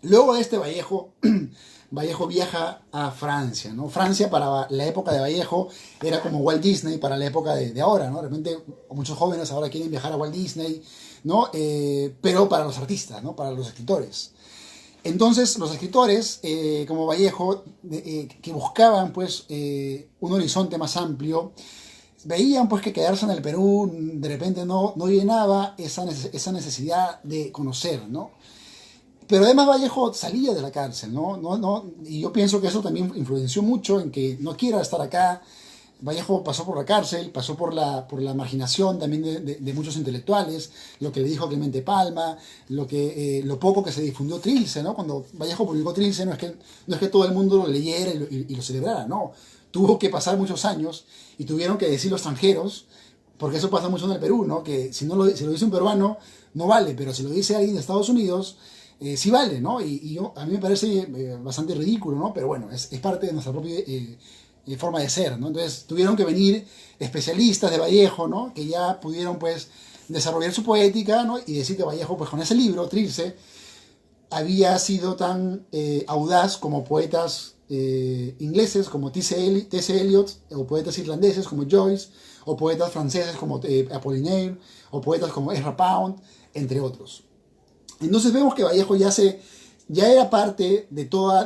luego de este Vallejo, Vallejo viaja a Francia, ¿no? Francia para la época de Vallejo era como Walt Disney para la época de ahora, ¿no? De repente muchos jóvenes ahora quieren viajar a Walt Disney, ¿no? Pero para los artistas, ¿no? Para los escritores. Entonces los escritores, como Vallejo, que buscaban pues un horizonte más amplio, veían pues que quedarse en el Perú de repente no llenaba esa necesidad de conocer, ¿no? Pero además Vallejo salía de la cárcel, ¿no? Y yo pienso que eso también influenció mucho en que no quiera estar acá. Vallejo pasó por la cárcel, pasó por la marginación también de muchos intelectuales, lo que le dijo Clemente Palma, lo poco que se difundió Trilce, ¿no? Cuando Vallejo publicó Trilce no es que todo el mundo lo leyera y lo celebrara, no. Tuvo que pasar muchos años y tuvieron que decir los extranjeros, porque eso pasa mucho en el Perú, ¿no? Que si si lo dice un peruano, no vale, pero si lo dice alguien de Estados Unidos, sí vale, ¿no? A mí me parece bastante ridículo, ¿no? Pero bueno, es parte de nuestra propia forma de ser, ¿no? Entonces tuvieron que venir especialistas de Vallejo, ¿no? Que ya pudieron, pues, desarrollar su poética, ¿no? Y decir que Vallejo, pues, con ese libro, Trilce, había sido tan audaz como poetas ingleses como T.C. Eliot, o poetas irlandeses como Joyce, o poetas franceses como Apollinaire, o poetas como Ezra Pound, entre otros. Entonces vemos que Vallejo ya era parte de toda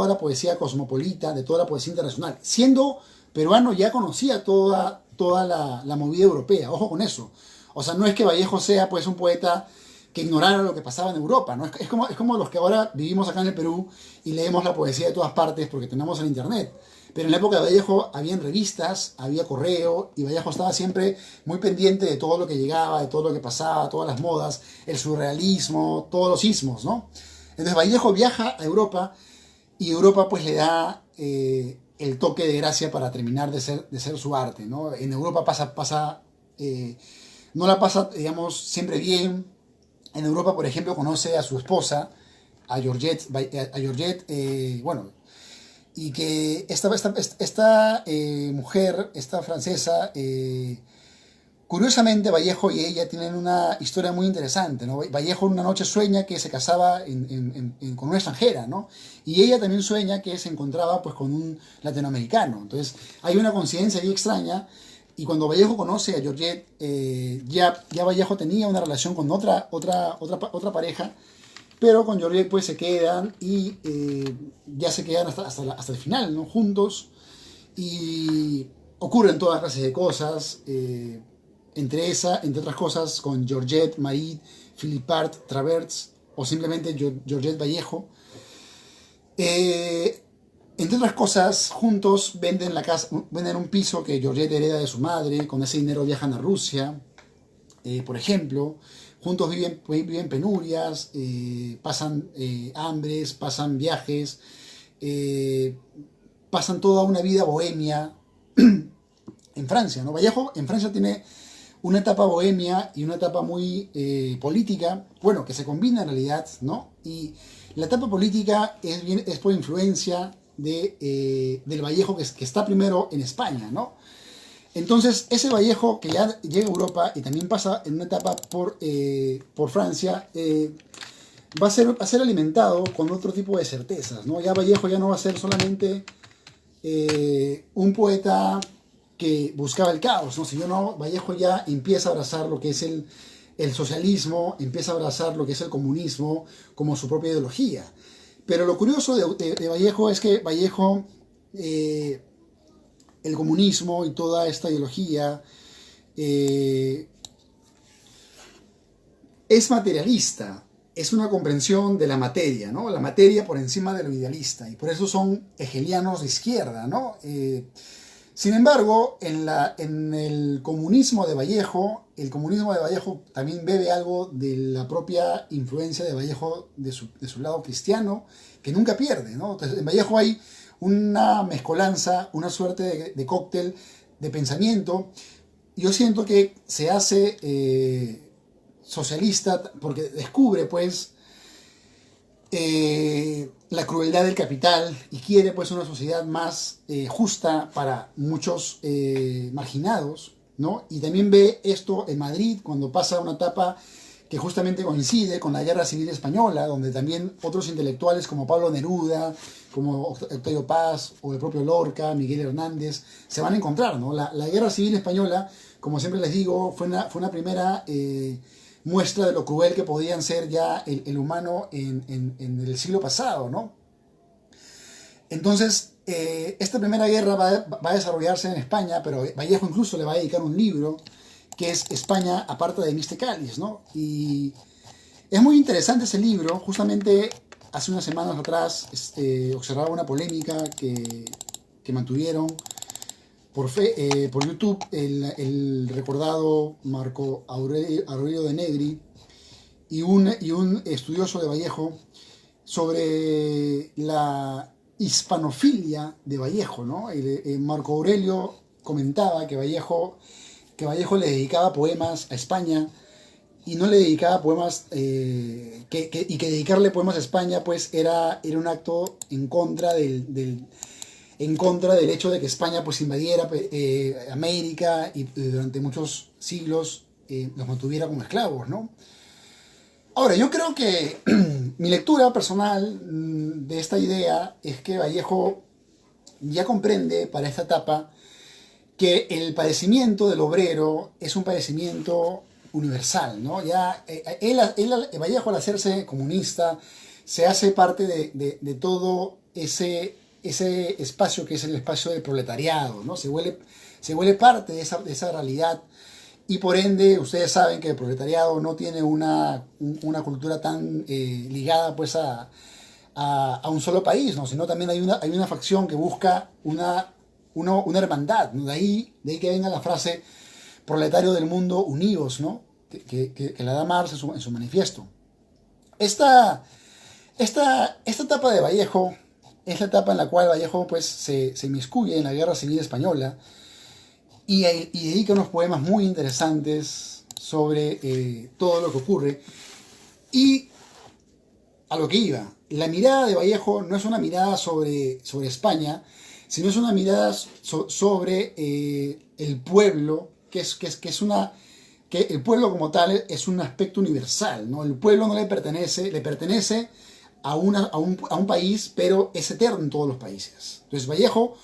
la poesía cosmopolita, de toda la poesía internacional. Siendo peruano ya conocía toda la movida europea, ojo con eso. O sea, no es que Vallejo sea pues un poeta que ignorara lo que pasaba en Europa, ¿no? Es como los que ahora vivimos acá en el Perú y leemos la poesía de todas partes porque tenemos el internet. Pero en la época de Vallejo había revistas, había correo, y Vallejo estaba siempre muy pendiente de todo lo que llegaba, de todo lo que pasaba, todas las modas, el surrealismo, todos los ismos, ¿no? Entonces Vallejo viaja a Europa y Europa pues le da el toque de gracia para terminar de ser su arte, ¿no? En Europa no la pasa, digamos, siempre bien. En Europa, por ejemplo, conoce a su esposa, a Georgette, bueno, y que esta mujer, esta francesa, curiosamente Vallejo y ella tienen una historia muy interesante, ¿no? Vallejo una noche sueña que se casaba con una extranjera, ¿no? Y ella también sueña que se encontraba pues con un latinoamericano. Entonces hay una coincidencia ahí extraña, y cuando Vallejo conoce a Georgette, ya Vallejo tenía una relación con otra pareja, pero con Georgette pues se quedan y ya se quedan hasta el final, ¿no? Juntos, y ocurren todas clases de cosas, entre otras cosas, con Georgette, Marie, Philippart, Travers, o simplemente Georgette Vallejo. Entre otras cosas, juntos venden un piso que Georgette hereda de su madre, con ese dinero viajan a Rusia, por ejemplo. Juntos viven penurias, pasan hambres, pasan viajes, pasan toda una vida bohemia en Francia, ¿no? Vallejo en Francia tiene una etapa bohemia y una etapa muy política, bueno, que se combina en realidad, ¿no? Y la etapa política es por influencia del Vallejo que está primero en España, ¿no? Entonces, ese Vallejo que ya llega a Europa y también pasa en una etapa por Francia, va a ser alimentado con otro tipo de certezas, ¿no? Ya Vallejo ya no va a ser solamente un poeta que buscaba el caos, ¿no? Sino no, Vallejo ya empieza a abrazar lo que es el socialismo, empieza a abrazar lo que es el comunismo como su propia ideología. Pero lo curioso de Vallejo es que Vallejo, eh, el comunismo y toda esta ideología, eh, es materialista, es una comprensión de la materia, ¿no? La materia por encima de lo idealista, y por eso son hegelianos de izquierda, ¿no? Sin embargo, en el comunismo de Vallejo también bebe algo de la propia influencia de Vallejo, de su lado cristiano, que nunca pierde, ¿no? Entonces, en Vallejo hay una mezcolanza, una suerte de cóctel de pensamiento. Yo siento que se hace socialista porque descubre, pues, la crueldad del capital y quiere pues una sociedad más justa para muchos marginados, ¿no? Y también ve esto en Madrid cuando pasa una etapa que justamente coincide con la Guerra Civil Española, donde también otros intelectuales como Pablo Neruda, como Octavio Paz o el propio Lorca, Miguel Hernández, se van a encontrar, ¿no? La Guerra Civil Española, como siempre les digo, fue una primera muestra de lo cruel que podían ser ya el humano en el siglo pasado, ¿no? Entonces, esta primera guerra va a desarrollarse en España, pero Vallejo incluso le va a dedicar un libro que es España aparta de Miste Cáliz, ¿no? Y es muy interesante ese libro. Justamente hace unas semanas atrás observaba una polémica que mantuvieron por YouTube el recordado Marco Aurelio de Negri y un estudioso de Vallejo sobre la hispanofilia de Vallejo, ¿no? Marco Aurelio comentaba que Vallejo le dedicaba poemas a España y no le dedicaba poemas, y que dedicarle poemas a España pues era un acto en contra del hecho de que España pues invadiera América y durante muchos siglos los mantuviera como esclavos, ¿no? Ahora, yo creo que mi lectura personal de esta idea es que Vallejo ya comprende para esta etapa que el padecimiento del obrero es un padecimiento universal, ¿no? Ya Vallejo al hacerse comunista se hace parte de todo ese espacio que es el espacio del proletariado, ¿no? Se vuelve parte de esa realidad y por ende ustedes saben que el proletariado no tiene una cultura tan ligada pues a un solo país, ¿no? Sino también hay una facción que busca una hermandad, ¿no? De ahí que venga la frase proletario del mundo unidos, ¿no? Que la da Marx en su manifiesto. Esta, esta etapa de Vallejo es la etapa en la cual Vallejo pues, se inmiscuye en la Guerra Civil Española y dedica unos poemas muy interesantes sobre todo lo que ocurre. Y a lo que iba, la mirada de Vallejo no es una mirada sobre España, sino es una mirada sobre el pueblo, que es una que el pueblo como tal es un aspecto universal, ¿no? El pueblo no le pertenece a un país, pero es eterno en todos los países. Entonces Vallejo,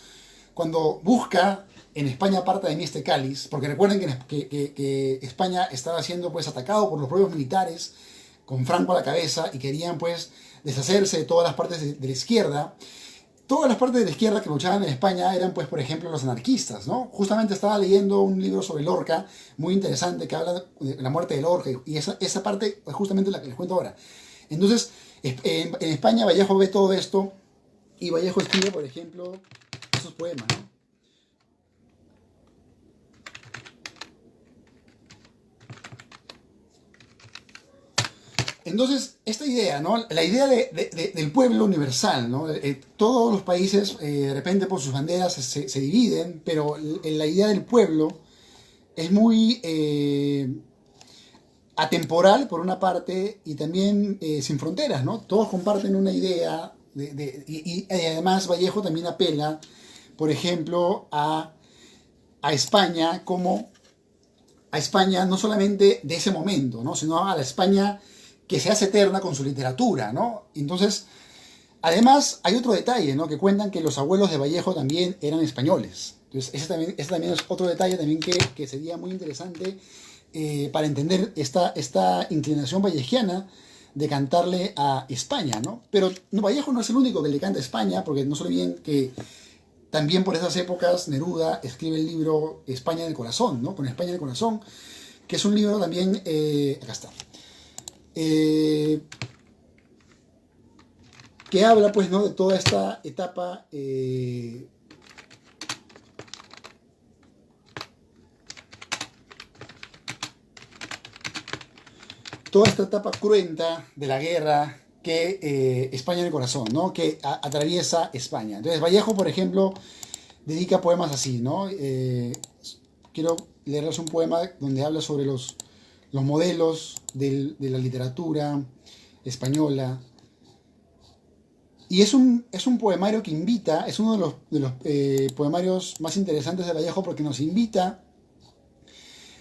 cuando busca en España parte de Mieste Cáliz, porque recuerden que España estaba siendo pues atacado por los propios militares con Franco a la cabeza y querían pues deshacerse de todas las partes de la izquierda. Todas las partes de la izquierda que luchaban en España eran, pues, por ejemplo, los anarquistas, ¿no? Justamente estaba leyendo un libro sobre Lorca, muy interesante, que habla de la muerte de Lorca, y esa parte es justamente la que les cuento ahora. Entonces, en España Vallejo ve todo esto, y Vallejo escribe, por ejemplo, esos poemas, ¿no? Entonces, esta idea, ¿no? La idea del pueblo universal, ¿no? Todos los países, de repente, por sus banderas se dividen, pero la idea del pueblo es muy atemporal, por una parte, y también sin fronteras, ¿no? Todos comparten una idea, y además Vallejo también apela, por ejemplo, a a España como a España no solamente de ese momento, ¿no? Sino a la España que se hace eterna con su literatura, ¿no? Entonces, además, hay otro detalle, ¿no? Que cuentan que los abuelos de Vallejo también eran españoles. Entonces, ese también es otro detalle también que sería muy interesante para entender esta inclinación vallejiana de cantarle a España, ¿no? Pero no, Vallejo no es el único que le canta a España, porque no se olviden que también por esas épocas Neruda escribe el libro España en el corazón, ¿no? Con España en el corazón, que es un libro también, acá está, eh, que habla pues, ¿no? De toda esta etapa toda esta etapa cruenta de la guerra que España en el corazón, ¿no? Que atraviesa España. Entonces Vallejo, por ejemplo, dedica poemas así, ¿no? Quiero leerles un poema donde habla sobre los modelos de la literatura española. Y es un poemario que invita, es uno de los poemarios más interesantes de Vallejo porque nos invita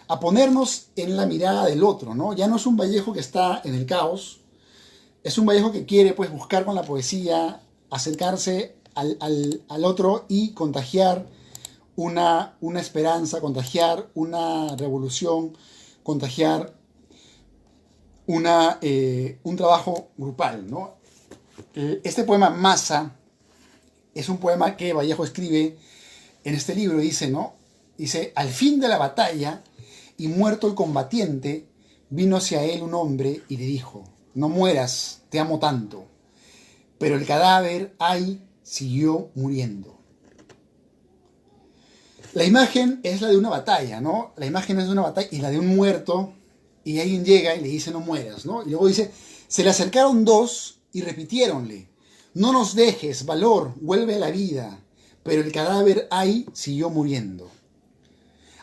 a ponernos en la mirada del otro, ¿no? Ya no es un Vallejo que está en el caos, es un Vallejo que quiere pues buscar con la poesía, acercarse al otro y contagiar una esperanza, contagiar una revolución, contagiar un trabajo grupal, ¿no? Este poema Masa es un poema que Vallejo escribe en este libro, dice, ¿no? Dice, al fin de la batalla y muerto el combatiente, vino hacia él un hombre y le dijo, no mueras, te amo tanto. Pero el cadáver, ay, siguió muriendo. La imagen es la de una batalla, ¿no? La imagen es de una batalla y la de un muerto, y alguien llega y le dice, no mueras, ¿no? Y luego dice, se le acercaron dos y repitiéronle, no nos dejes, valor, vuelve a la vida. Pero el cadáver, ay, siguió muriendo.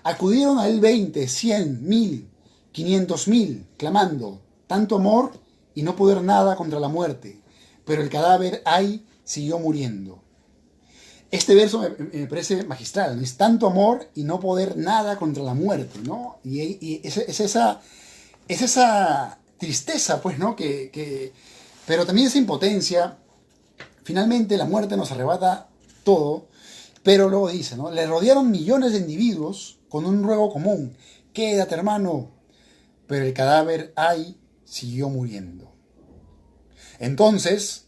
Acudieron a él 20, 100, 1000, 500.000, clamando, tanto amor y no poder nada contra la muerte. Pero el cadáver, ay, siguió muriendo. Este verso me parece magistral, ¿no? Es tanto amor y no poder nada contra la muerte, ¿no? Y es esa tristeza, pues, ¿no? Pero también esa impotencia. Finalmente la muerte nos arrebata todo, pero luego dice, ¿no? Le rodearon millones de individuos con un ruego común. Quédate, hermano. Pero el cadáver, ay, siguió muriendo. Entonces,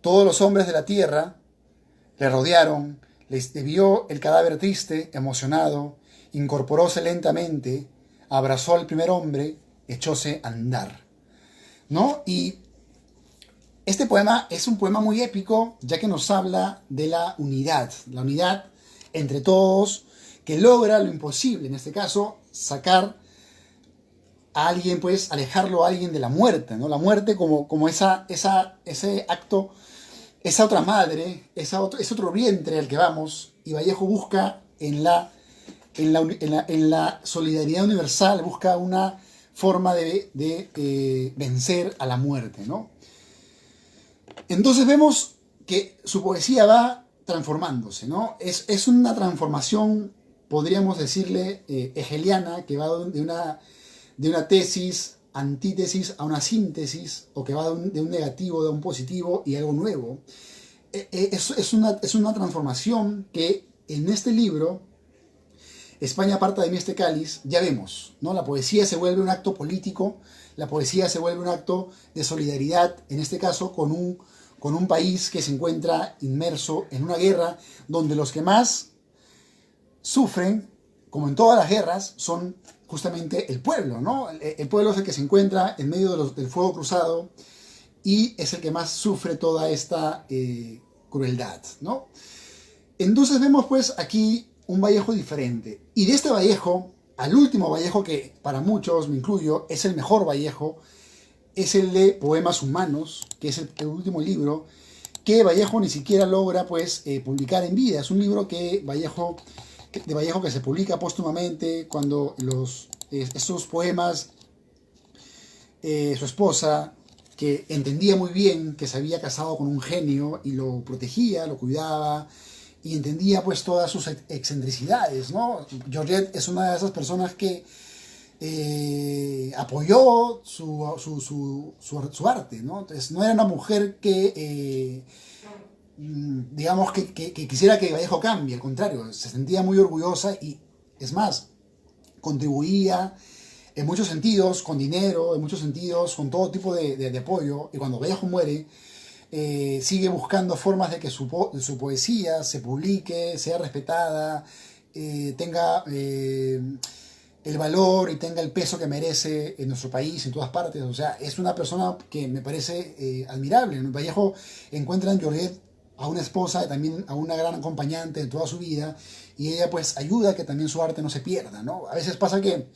todos los hombres de la tierra le rodearon, le vio el cadáver triste, emocionado, incorporóse lentamente, abrazó al primer hombre, echóse a andar, ¿no? Y este poema es un poema muy épico, ya que nos habla de la unidad entre todos, que logra lo imposible, en este caso, sacar a alguien, pues, alejarlo a alguien de la muerte, ¿no? La muerte como ese acto, esa otra madre, ese otro vientre al que vamos, y Vallejo busca en la solidaridad universal, busca una forma de vencer a la muerte, ¿no? Entonces vemos que su poesía va transformándose, ¿no? Es una transformación, podríamos decirle, hegeliana, que va de una tesis, antítesis a una síntesis, o que va de un negativo a un positivo y algo nuevo. Es una transformación que en este libro, España aparta de mí este cáliz, ya vemos, ¿no? La poesía se vuelve un acto político, la poesía se vuelve un acto de solidaridad, en este caso con un país que se encuentra inmerso en una guerra donde los que más sufren, como en todas las guerras, son justamente el pueblo, ¿no? El pueblo es el que se encuentra en medio del fuego cruzado y es el que más sufre toda esta crueldad, ¿no? Entonces vemos pues aquí un Vallejo diferente. Y de este Vallejo, al último Vallejo, que para muchos, me incluyo, es el mejor Vallejo, es el de Poemas Humanos, que es el último libro, que Vallejo ni siquiera logra pues publicar en vida. Es un libro de Vallejo que se publica póstumamente cuando esos poemas, su esposa, que entendía muy bien que se había casado con un genio y lo protegía, lo cuidaba, y entendía pues todas sus excentricidades, ¿no? Georgette es una de esas personas que apoyó su arte, ¿no? Entonces no era una mujer que, digamos, que quisiera que Vallejo cambie, al contrario, se sentía muy orgullosa y, es más, contribuía en muchos sentidos con dinero, en muchos sentidos con todo tipo de apoyo, y cuando Vallejo muere, sigue buscando formas de que su poesía se publique, sea respetada, tenga el valor y tenga el peso que merece en nuestro país, en todas partes. O sea, es una persona que me parece admirable. En Vallejo encuentra en Georgette a una esposa, también a una gran acompañante de toda su vida, y ella pues ayuda a que también su arte no se pierda, ¿no? A veces pasa que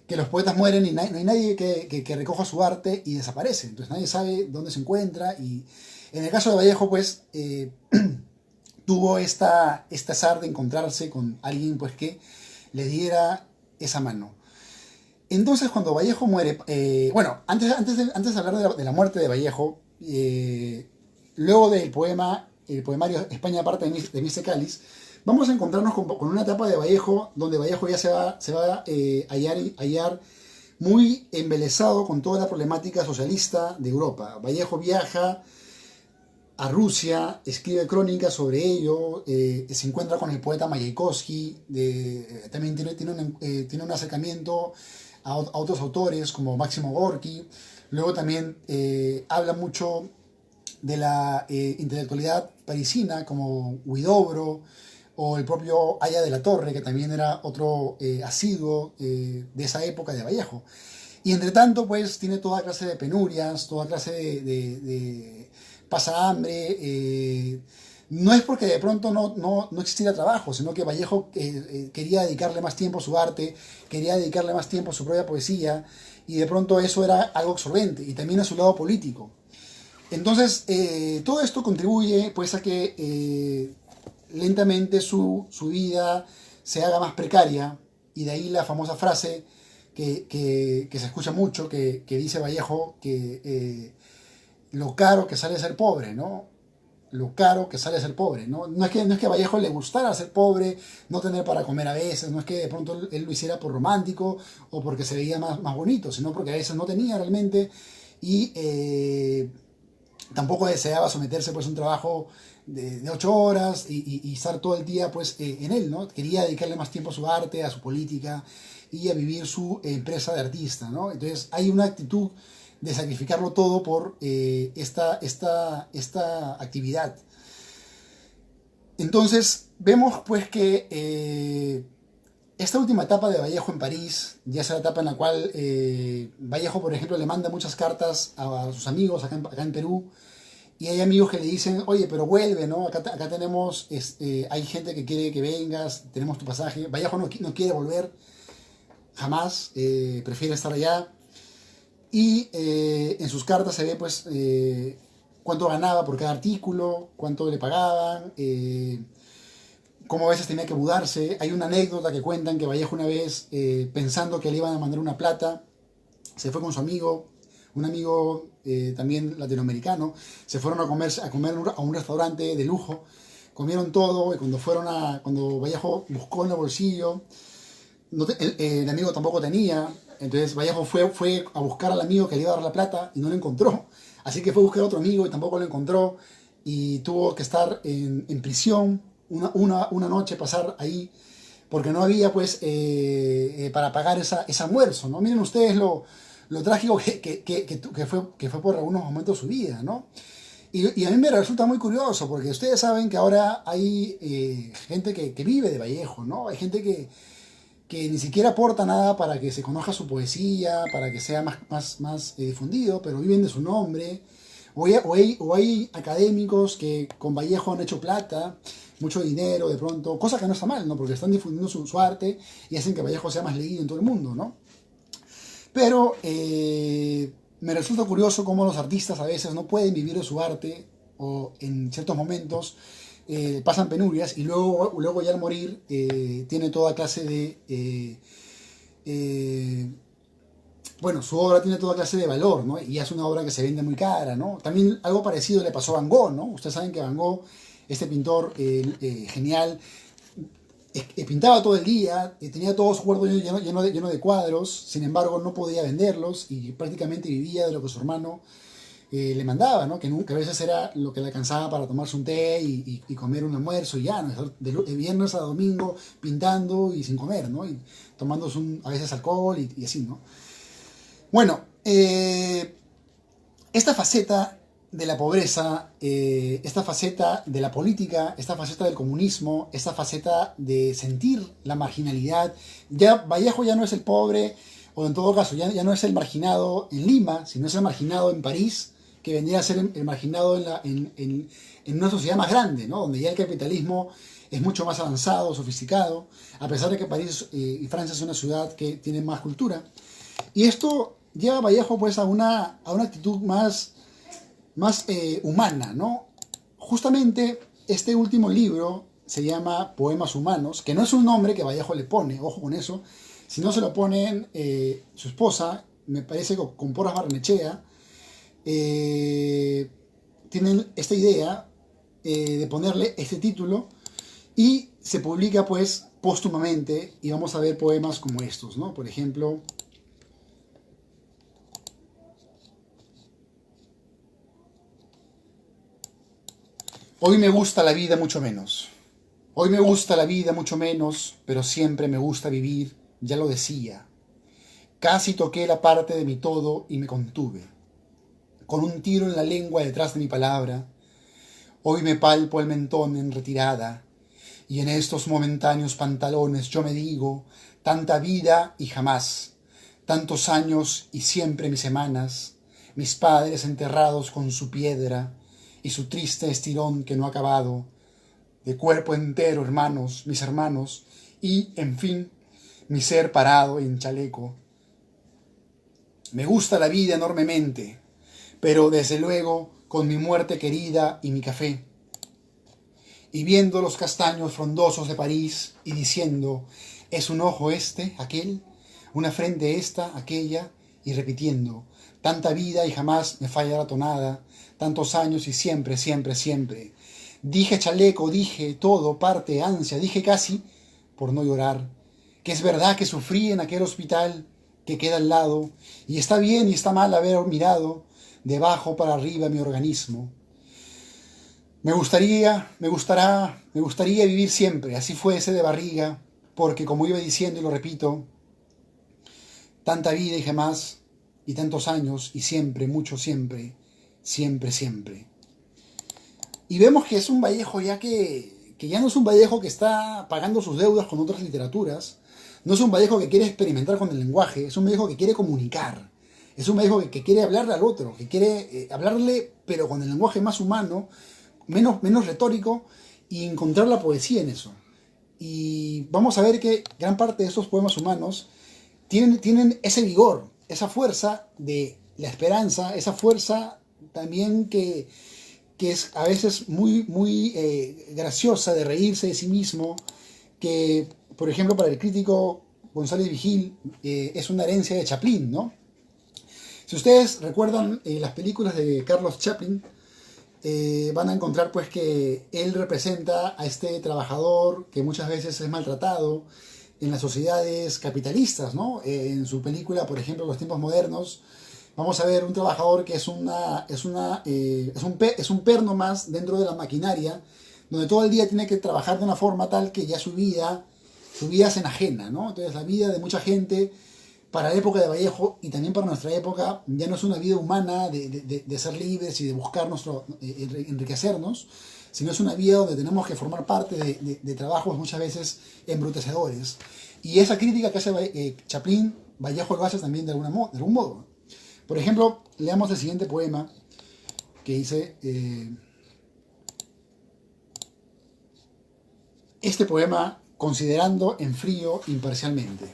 los poetas mueren y no hay nadie que recoja su arte y desaparece. Entonces nadie sabe dónde se encuentra. Y en el caso de Vallejo, pues, tuvo este azar de encontrarse con alguien pues que le diera esa mano. Entonces cuando Vallejo muere, bueno, antes de hablar de la muerte de Vallejo, luego del el poemario España parte de Mise Cáliz, vamos a encontrarnos con una etapa de Vallejo donde Vallejo ya se va a hallar muy embelesado con toda la problemática socialista de Europa. Vallejo viaja a Rusia, escribe crónicas sobre ello, se encuentra con el poeta Mayakovsky, también tiene un acercamiento a otros autores como Máximo Gorki. Luego también habla mucho de la intelectualidad parisina como Huidobro o el propio Aya de la Torre, que también era otro asiduo de esa época de Vallejo. Y entre tanto, pues tiene toda clase de penurias, toda clase de pasa hambre. No es porque de pronto no existiera trabajo, sino que Vallejo quería dedicarle más tiempo a su arte, quería dedicarle más tiempo a su propia poesía, y de pronto eso era algo absorbente, y también a su lado político. Entonces, todo esto contribuye pues a que lentamente su vida se haga más precaria, y de ahí la famosa frase que se escucha mucho, que dice Vallejo, que lo caro que sale ser pobre, ¿no? Lo caro que sale ser pobre, ¿no? No es que a Vallejo le gustara ser pobre, no tener para comer a veces, no es que de pronto él lo hiciera por romántico o porque se veía más bonito, sino porque a veces no tenía realmente, y tampoco deseaba someterse pues a un trabajo de 8 horas y estar todo el día pues en él, ¿no? Quería dedicarle más tiempo a su arte, a su política y a vivir su empresa de artista, ¿no? Entonces hay una actitud de sacrificarlo todo por esta actividad. Entonces vemos pues que esta última etapa de Vallejo en París, ya es la etapa en la cual Vallejo, por ejemplo, le manda muchas cartas a sus amigos acá en Perú, y hay amigos que le dicen, oye, pero vuelve, ¿no? Acá tenemos, hay gente que quiere que vengas, tenemos tu pasaje. Vallejo no quiere volver, jamás, prefiere estar allá. Y en sus cartas se ve, pues, cuánto ganaba por cada artículo, cuánto le pagaban, cómo a veces tenía que mudarse. Hay una anécdota que cuentan que Vallejo una vez, pensando que le iban a mandar una plata, se fue con su amigo, un amigo también latinoamericano, se fueron a comer a un restaurante de lujo, comieron todo, y cuando Vallejo buscó en el bolsillo, el amigo tampoco tenía. Entonces Vallejo fue a buscar al amigo que le iba a dar la plata y no lo encontró. Así que fue a buscar a otro amigo y tampoco lo encontró, y tuvo que estar en prisión una noche, pasar ahí, porque no había pues para pagar ese almuerzo, ¿no? Miren ustedes lo trágico que fue por algunos momentos de su vida, ¿no? Y a mí me resulta muy curioso, porque ustedes saben que ahora hay gente que vive de Vallejo, ¿no? Hay gente que ni siquiera aporta nada para que se conozca su poesía, para que sea más difundido, pero viven de su nombre. O hay académicos que con Vallejo han hecho plata, mucho dinero de pronto, cosa que no está mal, ¿no? Porque están difundiendo su arte y hacen que Vallejo sea más leído en todo el mundo, ¿no? Pero me resulta curioso cómo los artistas a veces no pueden vivir de su arte, o en ciertos momentos pasan penurias, y luego ya al morir tiene toda clase bueno, su obra tiene toda clase de valor, ¿no? Y es una obra que se vende muy cara, ¿no? También algo parecido le pasó a Van Gogh, ¿no? Ustedes saben que Van Gogh este pintor genial, pintaba todo el día, tenía todo su cuarto lleno de cuadros, sin embargo no podía venderlos y prácticamente vivía de lo que su hermano le mandaba, ¿no? Que nunca, a veces era lo que le alcanzaba para tomarse un té y comer un almuerzo y ya, ¿no? De viernes a domingo pintando y sin comer, ¿no? Y tomándose a veces alcohol y así, ¿no? Bueno, esta faceta de la pobreza, esta faceta de la política, esta faceta del comunismo, esta faceta de sentir la marginalidad. Ya Vallejo ya no es el pobre, o en todo caso, ya no es el marginado en Lima, sino es el marginado en París, que vendría a ser el marginado en una sociedad más grande, ¿no? Donde ya el capitalismo es mucho más avanzado, sofisticado, a pesar de que París y Francia es una ciudad que tiene más cultura. Y esto lleva a Vallejo pues a una actitud más humana, ¿no? Justamente este último libro se llama Poemas Humanos, que no es un nombre que Vallejo le pone, ojo con eso, sino se lo ponen su esposa, me parece con Porras Barrenechea, tienen esta idea de ponerle este título y se publica pues póstumamente y vamos a ver poemas como estos, ¿no? Por ejemplo, hoy me gusta la vida mucho menos. Hoy me gusta la vida mucho menos, pero siempre me gusta vivir, ya lo decía. Casi toqué la parte de mi todo y me contuve. Con un tiro en la lengua detrás de mi palabra, hoy me palpo el mentón en retirada, y en estos momentáneos pantalones yo me digo, tanta vida y jamás, tantos años y siempre mis semanas, mis padres enterrados con su piedra y su triste estirón que no ha acabado, de cuerpo entero, hermanos, mis hermanos, y, en fin, mi ser parado en chaleco. Me gusta la vida enormemente, pero desde luego con mi muerte querida y mi café. Y viendo los castaños frondosos de París y diciendo, es un ojo este, aquel, una frente esta, aquella, y repitiendo, tanta vida y jamás me falla la tonada, tantos años y siempre, siempre, siempre. Dije chaleco, dije todo, parte, ansia, dije casi, por no llorar, que es verdad que sufrí en aquel hospital que queda al lado, y está bien y está mal haber mirado de abajo para arriba mi organismo. Me gustaría vivir siempre, así fuese de barriga, porque como iba diciendo y lo repito, tanta vida y jamás, y tantos años, y siempre, mucho siempre, siempre, siempre. Y vemos que es un Vallejo que ya no es un Vallejo que está pagando sus deudas con otras literaturas, no es un Vallejo que quiere experimentar con el lenguaje, es un Vallejo que quiere comunicar, es un Vallejo que quiere hablarle al otro, que quiere hablarle pero con el lenguaje más humano, menos retórico, y encontrar la poesía en eso. Y vamos a ver que gran parte de estos poemas humanos tienen ese vigor, esa fuerza de la esperanza, esa fuerza también que es a veces muy graciosa de reírse de sí mismo, que por ejemplo para el crítico González Vigil es una herencia de Chaplin, ¿no? Si ustedes recuerdan las películas de Carlos Chaplin, van a encontrar pues que él representa a este trabajador que muchas veces es maltratado en las sociedades capitalistas, ¿no? En su película, por ejemplo, Los tiempos modernos, vamos a ver un trabajador que es un perno más dentro de la maquinaria, donde todo el día tiene que trabajar de una forma tal que ya su vida se enajena, ¿no? Entonces la vida de mucha gente para la época de Vallejo y también para nuestra época ya no es una vida humana de ser libres y de buscar enriquecernos, sino es una vida donde tenemos que formar parte de trabajos muchas veces embrutecedores. Y esa crítica que hace Chaplin, Vallejo lo hace también de algún modo. Por ejemplo, leamos el siguiente poema que dice, este poema considerando en frío imparcialmente.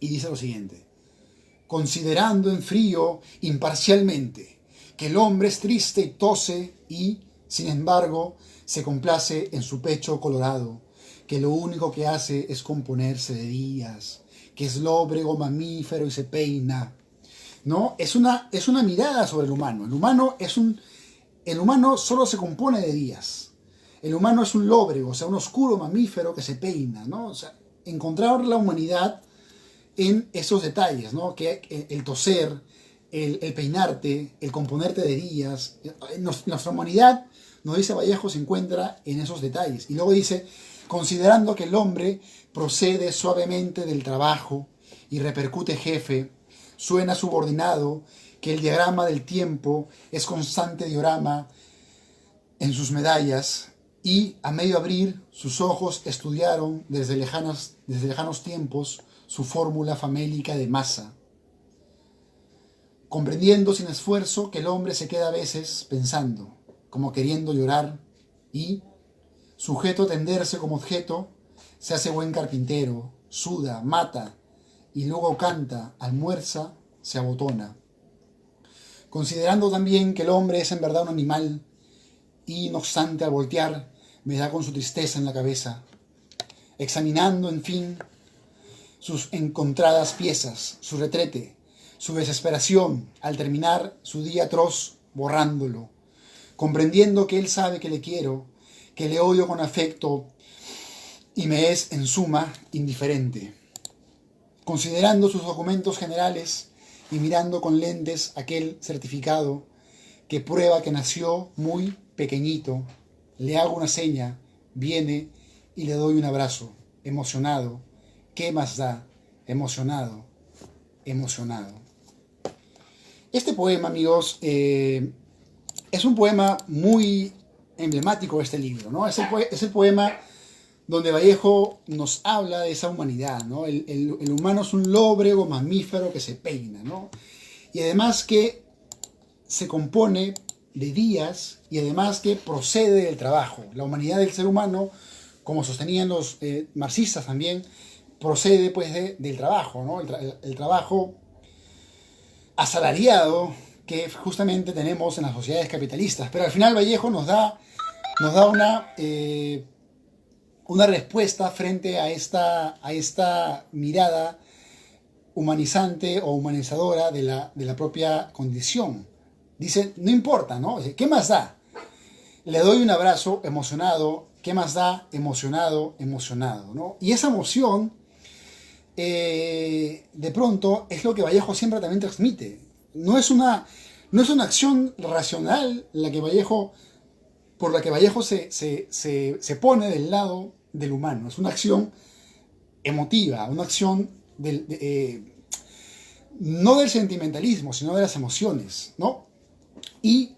Y dice lo siguiente, considerando en frío imparcialmente que el hombre es triste y tose y, sin embargo, se complace en su pecho colorado, que lo único que hace es componerse de días, que es lóbrego, mamífero y se peina, ¿no? Es una mirada sobre el humano. El humano el humano solo se compone de días. El humano es un lóbrego, o sea, un oscuro mamífero que se peina, ¿no? O sea, encontrar la humanidad en esos detalles, ¿no? Que el toser, el peinarte, el componerte de días. Nuestra humanidad, nos dice Vallejo, se encuentra en esos detalles. Y luego dice, considerando que el hombre procede suavemente del trabajo y repercute jefe, suena subordinado, que el diagrama del tiempo es constante diorama en sus medallas, y a medio abrir sus ojos estudiaron desde lejanos tiempos su fórmula famélica de masa, comprendiendo sin esfuerzo que el hombre se queda a veces pensando, como queriendo llorar, y, sujeto a tenderse como objeto, se hace buen carpintero, suda, mata, y luego canta, almuerza, se abotona. Considerando también que el hombre es en verdad un animal, y no obstante al voltear me da con su tristeza en la cabeza, examinando en fin sus encontradas piezas, su retrete, su desesperación al terminar su día atroz borrándolo, comprendiendo que él sabe que le quiero, que le odio con afecto y me es en suma indiferente, considerando sus documentos generales y mirando con lentes aquel certificado que prueba que nació muy pequeñito, le hago una seña, viene y le doy un abrazo, emocionado. ¿Qué más da? Emocionado, emocionado. Este poema, amigos, es un poema muy emblemático de este libro, ¿no? Es el poema donde Vallejo nos habla de esa humanidad, ¿no? El humano es un lóbrego mamífero que se peina, ¿no? Y además que se compone de días y además que procede del trabajo. La humanidad del ser humano, como sostenían los marxistas también, procede pues del trabajo, ¿no? El trabajo asalariado que justamente tenemos en las sociedades capitalistas. Pero al final Vallejo nos da una respuesta frente a esta mirada humanizante o humanizadora de la propia condición. Dice, no importa, ¿no? ¿Qué más da? Le doy un abrazo emocionado. ¿Qué más da? Emocionado, emocionado, ¿no? Y esa emoción, de pronto, es lo que Vallejo siempre también transmite. No es una acción racional por la que Vallejo se pone del lado del humano. Es una acción emotiva, una acción no del sentimentalismo, sino de las emociones, ¿no? Y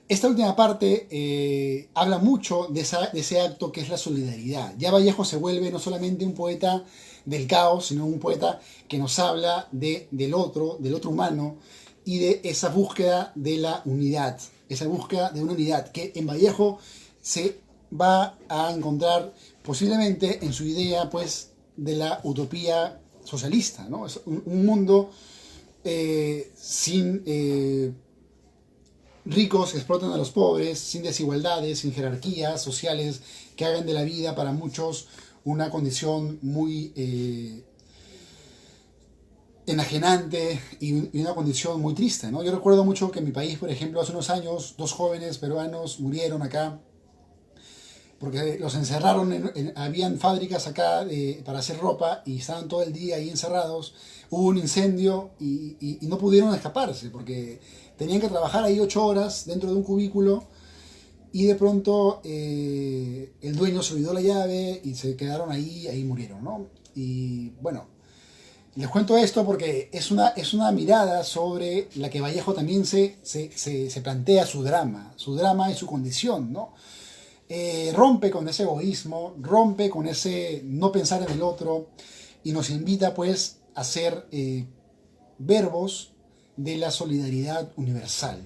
esta última parte habla mucho de ese acto que es la solidaridad. Ya Vallejo se vuelve no solamente un poeta del caos, sino un poeta que nos habla del otro humano y de esa búsqueda de la unidad, esa búsqueda de una unidad que en Vallejo se va a encontrar posiblemente en su idea pues de la utopía socialista, ¿no? Es un mundo sin ricos que explotan a los pobres, sin desigualdades, sin jerarquías sociales que hagan de la vida para muchos una condición muy enajenante y una condición muy triste, ¿no? Yo recuerdo mucho que en mi país, por ejemplo, hace unos años, 2 jóvenes peruanos murieron acá porque los encerraron, habían fábricas acá para hacer ropa y estaban todo el día ahí encerrados. Hubo un incendio y no pudieron escaparse porque tenían que trabajar ahí 8 horas dentro de un cubículo y de pronto el dueño se olvidó la llave y se quedaron ahí murieron, ¿no? Y bueno, les cuento esto porque es una mirada sobre la que Vallejo también se plantea su drama y su condición, ¿no? Rompe con ese egoísmo, rompe con ese no pensar en el otro y nos invita pues a ser verbos de la solidaridad universal.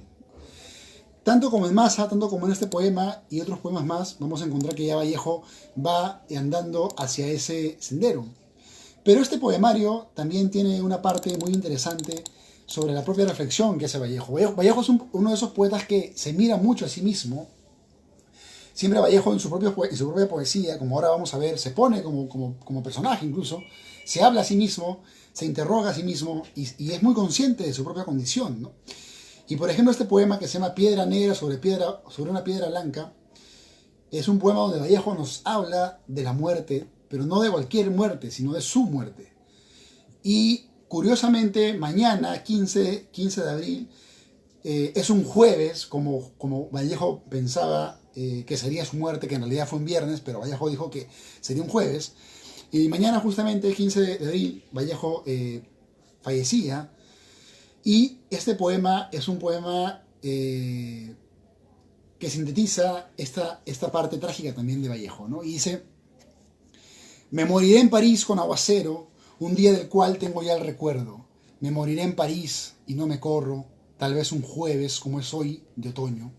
Tanto como en Masa, tanto como en este poema y otros poemas más, vamos a encontrar que ya Vallejo va andando hacia ese sendero. Pero este poemario también tiene una parte muy interesante sobre la propia reflexión que hace Vallejo. Vallejo es uno de esos poetas que se mira mucho a sí mismo. Siempre Vallejo en su propia poesía, como ahora vamos a ver, se pone como personaje incluso, se habla a sí mismo, se interroga a sí mismo y es muy consciente de su propia condición, ¿no? Y por ejemplo este poema que se llama Piedra Negra sobre una piedra blanca, es un poema donde Vallejo nos habla de la muerte, pero no de cualquier muerte, sino de su muerte. Y curiosamente, mañana, 15 de abril, es un jueves, como Vallejo pensaba que sería su muerte, que en realidad fue un viernes, pero Vallejo dijo que sería un jueves. Y mañana, justamente, 15 de abril, Vallejo fallecía. Y este poema es un poema que sintetiza esta parte trágica también de Vallejo, ¿no? Y dice: me moriré en París con aguacero, un día del cual tengo ya el recuerdo. Me moriré en París y no me corro, tal vez un jueves como es hoy de otoño.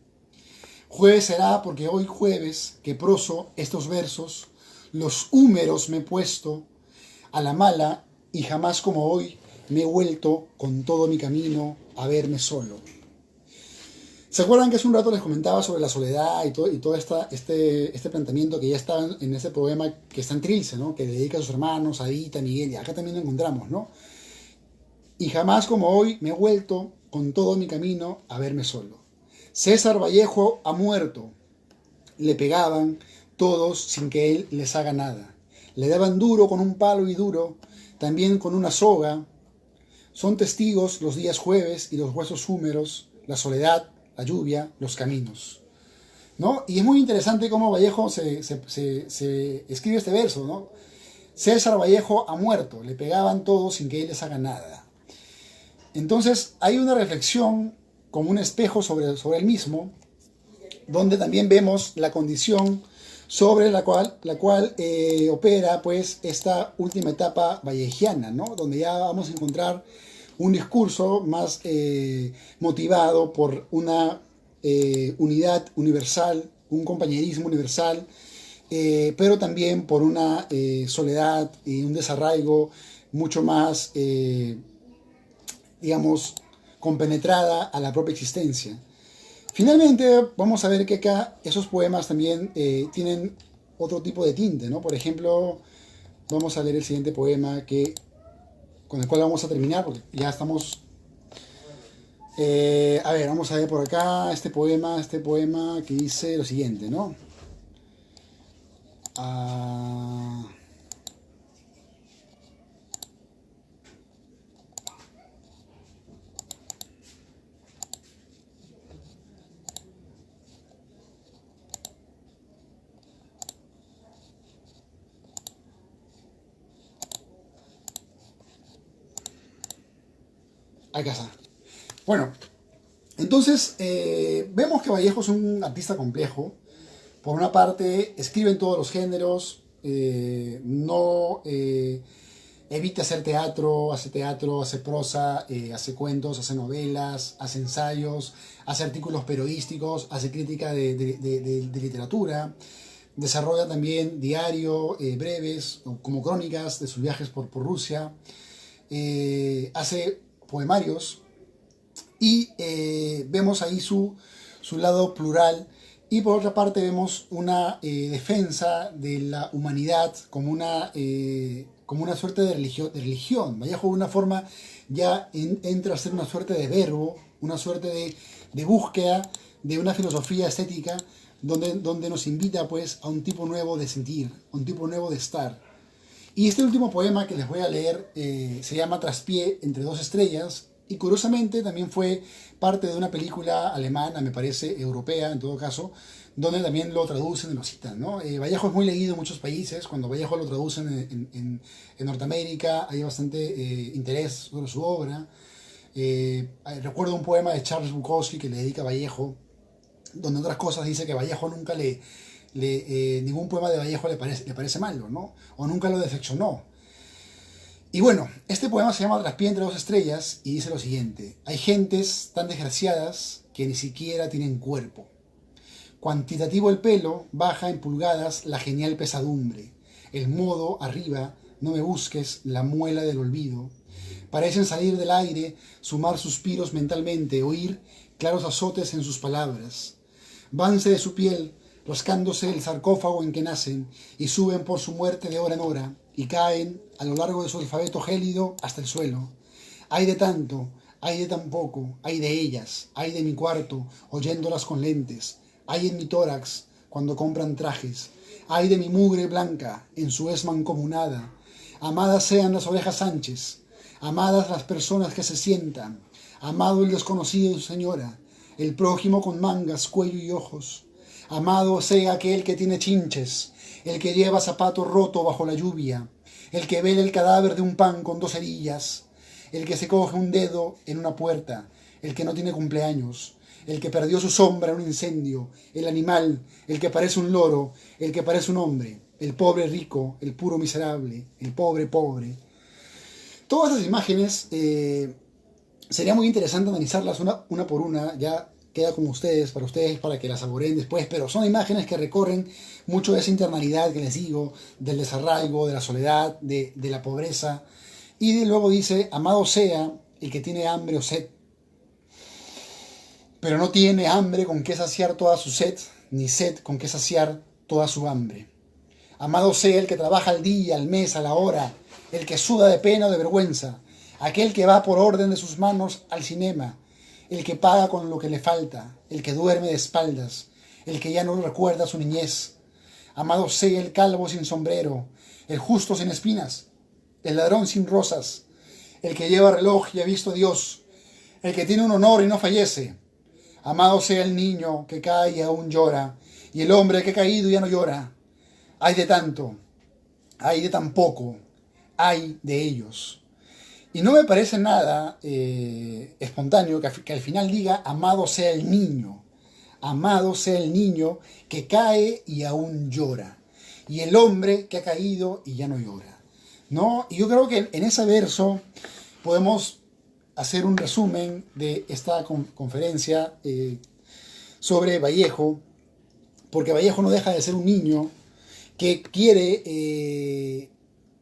Jueves será porque hoy jueves que proso estos versos, los húmeros me he puesto a la mala y jamás como hoy me he vuelto con todo mi camino a verme solo. ¿Se acuerdan que hace un rato les comentaba sobre la soledad y todo este planteamiento que ya está en ese poema que está en Trilce, ¿no? Que le dedica a sus hermanos, a Edith, a Miguel, y acá también lo encontramos, ¿no? Y jamás como hoy me he vuelto con todo mi camino a verme solo. César Vallejo ha muerto. Le pegaban todos sin que él les haga nada. Le daban duro con un palo y duro, también con una soga. Son testigos los días jueves y los huesos húmeros, la soledad, la lluvia, los caminos, ¿no? Y es muy interesante cómo Vallejo se escribe este verso, ¿no? César Vallejo ha muerto, le pegaban todos sin que él les haga nada. Entonces hay una reflexión como un espejo sobre el mismo, donde también vemos la condición sobre la cual opera pues esta última etapa vallejiana, ¿no? Donde ya vamos a encontrar un discurso más motivado por una unidad universal, un compañerismo universal, pero también por una soledad y un desarraigo mucho más, digamos, compenetrada a la propia existencia. Finalmente, vamos a ver que acá esos poemas también tienen otro tipo de tinte, ¿no? Por ejemplo, vamos a leer el siguiente poema con el cual vamos a terminar, porque ya estamos... a ver, vamos a ver por acá este poema que dice lo siguiente, ¿no? Ah, acá está. Bueno, entonces vemos que Vallejo es un artista complejo. Por una parte, escribe en todos los géneros, no evita hacer teatro, hace prosa, hace cuentos, hace novelas, hace ensayos, hace artículos periodísticos, hace crítica de literatura, desarrolla también diario, breves, como crónicas de sus viajes por Rusia, hace poemarios y vemos ahí su lado plural. Y por otra parte vemos una defensa de la humanidad como una suerte de religión. Vallejo de una forma ya entra a ser una suerte de verbo, una suerte de búsqueda de una filosofía estética donde nos invita pues a un tipo nuevo de sentir, a un tipo nuevo de estar. Y este último poema que les voy a leer se llama Traspié entre dos estrellas, y curiosamente también fue parte de una película alemana, me parece, europea en todo caso, donde también lo traducen y lo citan, ¿no? Vallejo es muy leído en muchos países. Cuando Vallejo lo traducen en Norteamérica hay bastante interés sobre su obra. Recuerdo un poema de Charles Bukowski que le dedica a Vallejo, donde otras cosas dice que Vallejo nunca ningún poema de Vallejo le parece malo, ¿no? O nunca lo decepcionó. Y bueno, este poema se llama Traspié entre dos estrellas y dice lo siguiente: hay gentes tan desgraciadas que ni siquiera tienen cuerpo. Cuantitativo el pelo, baja en pulgadas la genial pesadumbre. El modo arriba, no me busques, la muela del olvido. Parecen salir del aire, sumar suspiros mentalmente, oír claros azotes en sus palabras. Vanse de su piel, rascándose el sarcófago en que nacen, y suben por su muerte de hora en hora, y caen a lo largo de su alfabeto gélido hasta el suelo. Hay de tanto, Ay de tan poco, ay de ellas, ay de mi cuarto, oyéndolas con lentes, ay en mi tórax, cuando compran trajes, ay de mi mugre blanca, en su es mancomunada. Amadas sean las ovejas Sánchez, amadas las personas que se sientan, amado el desconocido y su señora, el prójimo con mangas, cuello y ojos. Amado sea aquel que tiene chinches, el que lleva zapato roto bajo la lluvia, el que vela el cadáver de un pan con 2 cerillas, el que se coge un dedo en una puerta, el que no tiene cumpleaños, el que perdió su sombra en un incendio, el animal, el que parece un loro, el que parece un hombre, el pobre rico, el puro miserable, el pobre pobre. Todas esas imágenes sería muy interesante analizarlas una por una, ya queda con ustedes, para que las saboreen después, pero son imágenes que recorren mucho de esa internalidad que les digo, del desarraigo, de la soledad, de la pobreza. Y luego dice, amado sea el que tiene hambre o sed, pero no tiene hambre con que saciar toda su sed, ni sed con que saciar toda su hambre. Amado sea el que trabaja al día, al mes, a la hora, el que suda de pena o de vergüenza, aquel que va por orden de sus manos al cinema, el que paga con lo que le falta, el que duerme de espaldas, el que ya no recuerda su niñez. Amado sea el calvo sin sombrero, el justo sin espinas, el ladrón sin rosas, el que lleva reloj y ha visto a Dios, el que tiene un honor y no fallece. Amado sea el niño que cae y aún llora, y el hombre que ha caído y ya no llora. Hay de tanto, hay de tan poco, hay de ellos. Y no me parece nada espontáneo que al final diga, amado sea el niño. Amado sea el niño que cae y aún llora. Y el hombre que ha caído y ya no llora. ¿No? Y yo creo que en ese verso podemos hacer un resumen de esta conferencia sobre Vallejo, porque Vallejo no deja de ser un niño que quiere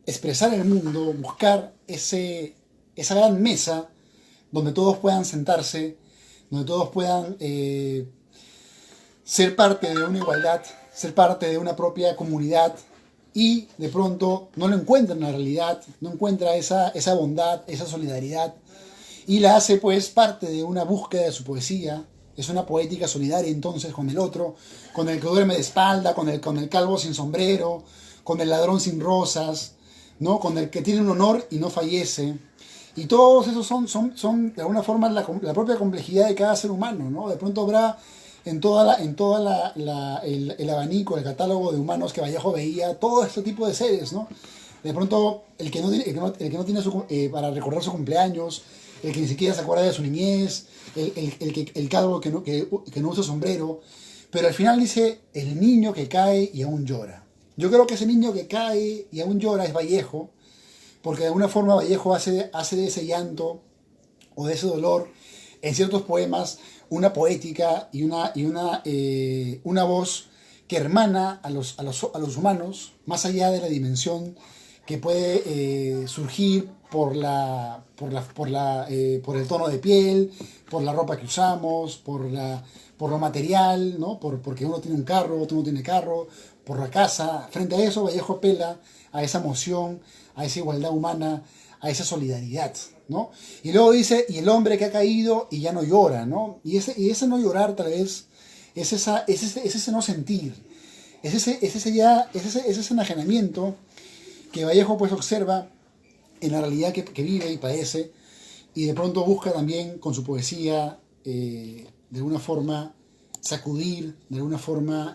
expresar el mundo, buscar esa gran mesa donde todos puedan sentarse, donde todos puedan ser parte de una igualdad, ser parte de una propia comunidad, y de pronto no lo encuentra en la realidad, no encuentra esa bondad, esa solidaridad, y la hace pues parte de una búsqueda de su poesía. Es una poética solidaria entonces con el otro, con el que duerme de espalda, con el calvo sin sombrero, con el ladrón sin rosas, ¿no? Con el que tiene un honor y no fallece. Y todos esos son de alguna forma la propia complejidad de cada ser humano, ¿no? De pronto habrá en el abanico, el catálogo de humanos que Vallejo veía, todo este tipo de seres, ¿no? De pronto, el que no tiene para recordar su cumpleaños, el que ni siquiera se acuerda de su niñez, el calvo que no usa sombrero, pero al final dice, el niño que cae y aún llora. Yo creo que ese niño que cae y aún llora es Vallejo, porque de alguna forma Vallejo hace de ese llanto o de ese dolor en ciertos poemas una poética y una voz que hermana a los humanos, más allá de la dimensión que puede surgir por el tono de piel, por la ropa que usamos, por lo material, ¿no? Porque uno tiene un carro, otro no tiene carro, por la casa. Frente a eso, Vallejo apela a esa emoción, a esa igualdad humana, a esa solidaridad, ¿no? Y luego dice, y el hombre que ha caído y ya no llora, ¿no? Y ese no llorar tal vez es ese no sentir, es ese enajenamiento que Vallejo pues observa en la realidad que vive y padece, y de pronto busca también con su poesía de alguna forma sacudir, de alguna forma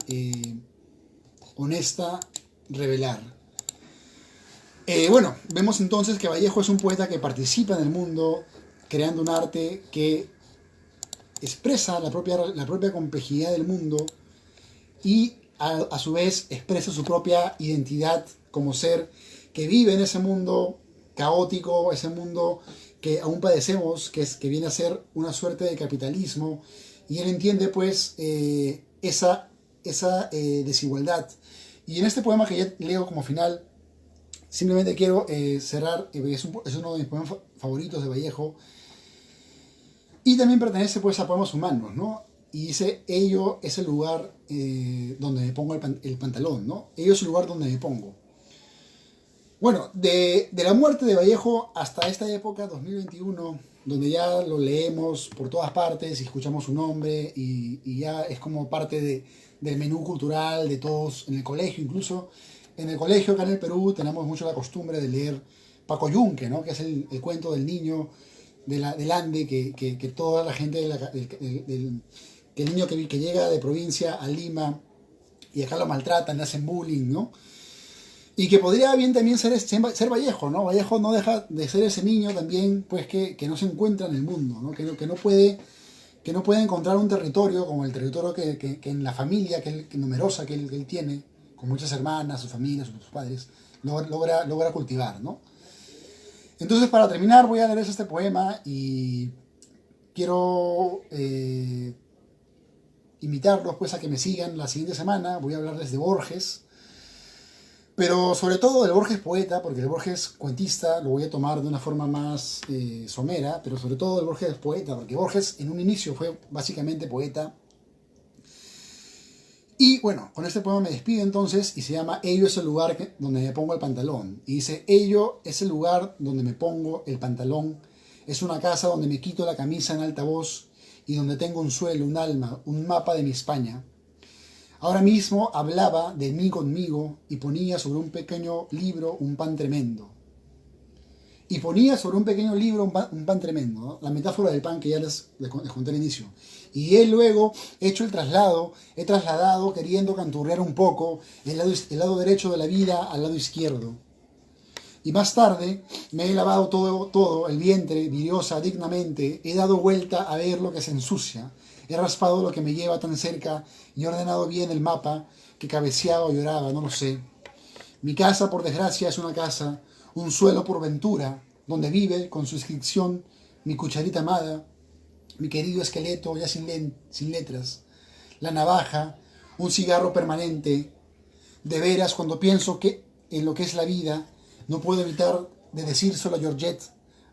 honesta, revelar. Bueno, vemos entonces que Vallejo es un poeta que participa en el mundo, creando un arte que expresa la propia complejidad del mundo y a su vez expresa su propia identidad como ser que vive en ese mundo caótico, ese mundo que aún padecemos, que viene a ser una suerte de capitalismo, y él entiende pues esa desigualdad. Y en este poema que ya leo como final, simplemente quiero cerrar, es uno de mis poemas favoritos de Vallejo, y también pertenece pues a poemas humanos, ¿no? Y dice, ello es el lugar donde me pongo el pantalón, ¿no? Ello es el lugar donde me pongo. Bueno, de la muerte de Vallejo hasta esta época, 2021, donde ya lo leemos por todas partes y escuchamos su nombre y ya es como parte del menú cultural de todos en el colegio. Incluso en el colegio acá en el Perú tenemos mucho la costumbre de leer Paco Yunque, ¿no? Que es el cuento del niño del Ande, que toda la gente, que el niño que llega de provincia a Lima y acá lo maltratan, le hacen bullying, ¿no? Y que podría bien también ser Vallejo, ¿no? Vallejo no deja de ser ese niño también, pues, que no se encuentra en el mundo, ¿no? Que no puede encontrar un territorio como el territorio que en la familia que numerosa que él tiene, con muchas hermanas, su familia, sus padres, logra cultivar, ¿no? Entonces, para terminar, voy a leerles este poema y quiero invitarlos, pues, a que me sigan la siguiente semana. Voy a hablarles de Borges, pero sobre todo del Borges poeta, porque el Borges cuentista lo voy a tomar de una forma más somera, pero sobre todo el Borges poeta, porque Borges en un inicio fue básicamente poeta. Y bueno, con este poema me despido entonces y se llama Ello es el lugar donde me pongo el pantalón. Y dice, ello es el lugar donde me pongo el pantalón. Es una casa donde me quito la camisa en alta voz y donde tengo un suelo, un alma, un mapa de mi España. Ahora mismo hablaba de mí conmigo y ponía sobre un pequeño libro un pan tremendo. Y ponía sobre un pequeño libro un pan tremendo, ¿no? La metáfora del pan que ya les conté al inicio. Y él luego, hecho el traslado, he trasladado queriendo canturrear un poco el lado derecho de la vida al lado izquierdo. Y más tarde me he lavado todo el vientre, vidriosa, dignamente, he dado vuelta a ver lo que se ensucia, he raspado lo que me lleva tan cerca y he ordenado bien el mapa que cabeceaba o lloraba, no lo sé. Mi casa, por desgracia, es una casa, un suelo por ventura, donde vive, con su inscripción, mi cucharita amada, mi querido esqueleto ya sin letras, la navaja, un cigarro permanente. De veras, cuando pienso que en lo que es la vida, no puedo evitar de decírselo a Georgette,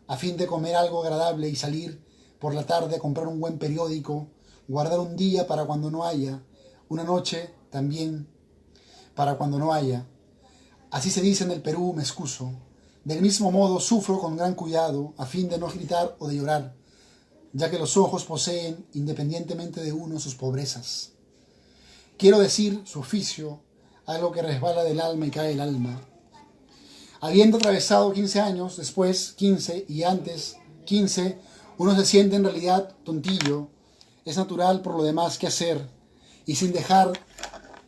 a fin de comer algo agradable y salir por la tarde a comprar un buen periódico, guardar un día para cuando no haya, una noche también para cuando no haya. Así se dice en el Perú, me excuso. Del mismo modo sufro con gran cuidado, a fin de no gritar o de llorar, ya que los ojos poseen, independientemente de uno, sus pobrezas. Quiero decir, su oficio, algo que resbala del alma y cae el alma. Habiendo atravesado 15 años, después 15 y antes 15, uno se siente en realidad tontillo. Es natural por lo demás que hacer, y sin dejar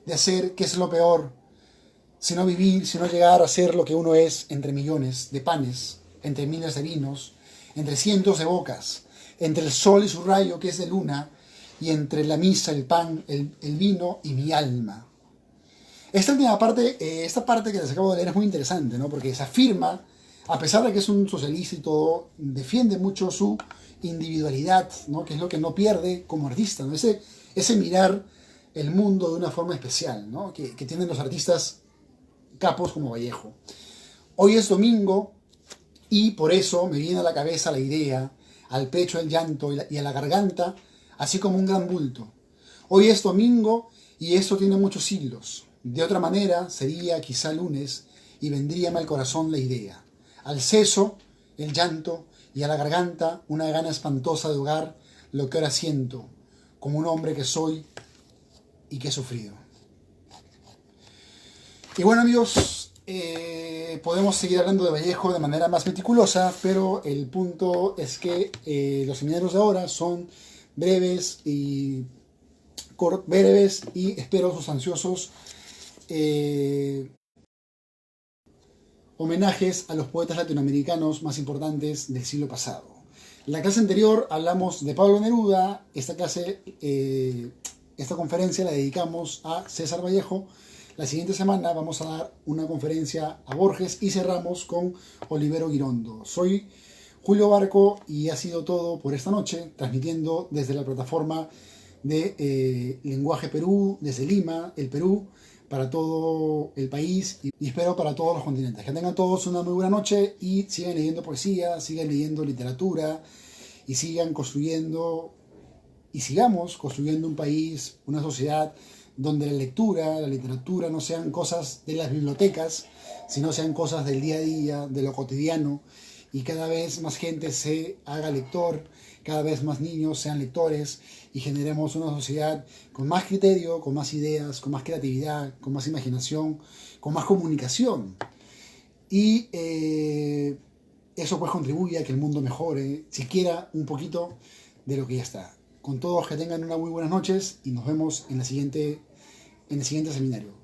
de hacer, que es lo peor, sino vivir, sino llegar a ser lo que uno es entre millones de panes, entre miles de vinos, entre cientos de bocas, entre el sol y su rayo que es de luna, y entre la misa, el pan, el vino y mi alma. Esta última parte, esta parte que les acabo de leer es muy interesante, ¿no? Porque se afirma, a pesar de que es un socialista y todo, defiende mucho su individualidad, ¿no? Que es lo que no pierde como artista, ¿no? Ese mirar el mundo de una forma especial, ¿no? Que tienen los artistas capos como Vallejo. Hoy es domingo y por eso me viene a la cabeza la idea, al pecho el llanto y a la garganta, así como un gran bulto. Hoy es domingo y esto tiene muchos siglos. De otra manera sería quizá lunes y vendríame al corazón la idea. Al seso, el llanto y a la garganta una gana espantosa de ahogar lo que ahora siento, como un hombre que soy y que he sufrido. Y bueno, amigos, podemos seguir hablando de Vallejo de manera más meticulosa, pero el punto es que los seminarios de ahora son breves y espero sustanciosos homenajes a los poetas latinoamericanos más importantes del siglo pasado. En la clase anterior hablamos de Pablo Neruda. Esta conferencia la dedicamos a César Vallejo. La siguiente semana vamos a dar una conferencia a Borges y cerramos con Olivero Girondo. Soy Julio Barco y ha sido todo por esta noche, transmitiendo desde la plataforma de Lenguaje Perú, desde Lima, el Perú, para todo el país y espero para todos los continentes. Que tengan todos una muy buena noche y sigan leyendo poesía, sigan leyendo literatura y sigan construyendo y sigamos construyendo un país, una sociedad donde la lectura, la literatura no sean cosas de las bibliotecas, sino sean cosas del día a día, de lo cotidiano, y cada vez más gente se haga lector, cada vez más niños sean lectores y generemos una sociedad con más criterio, con más ideas, con más creatividad, con más imaginación, con más comunicación. Y eso pues contribuye a que el mundo mejore, siquiera un poquito de lo que ya está. Con todos que tengan una muy buenas noches y nos vemos en el siguiente seminario.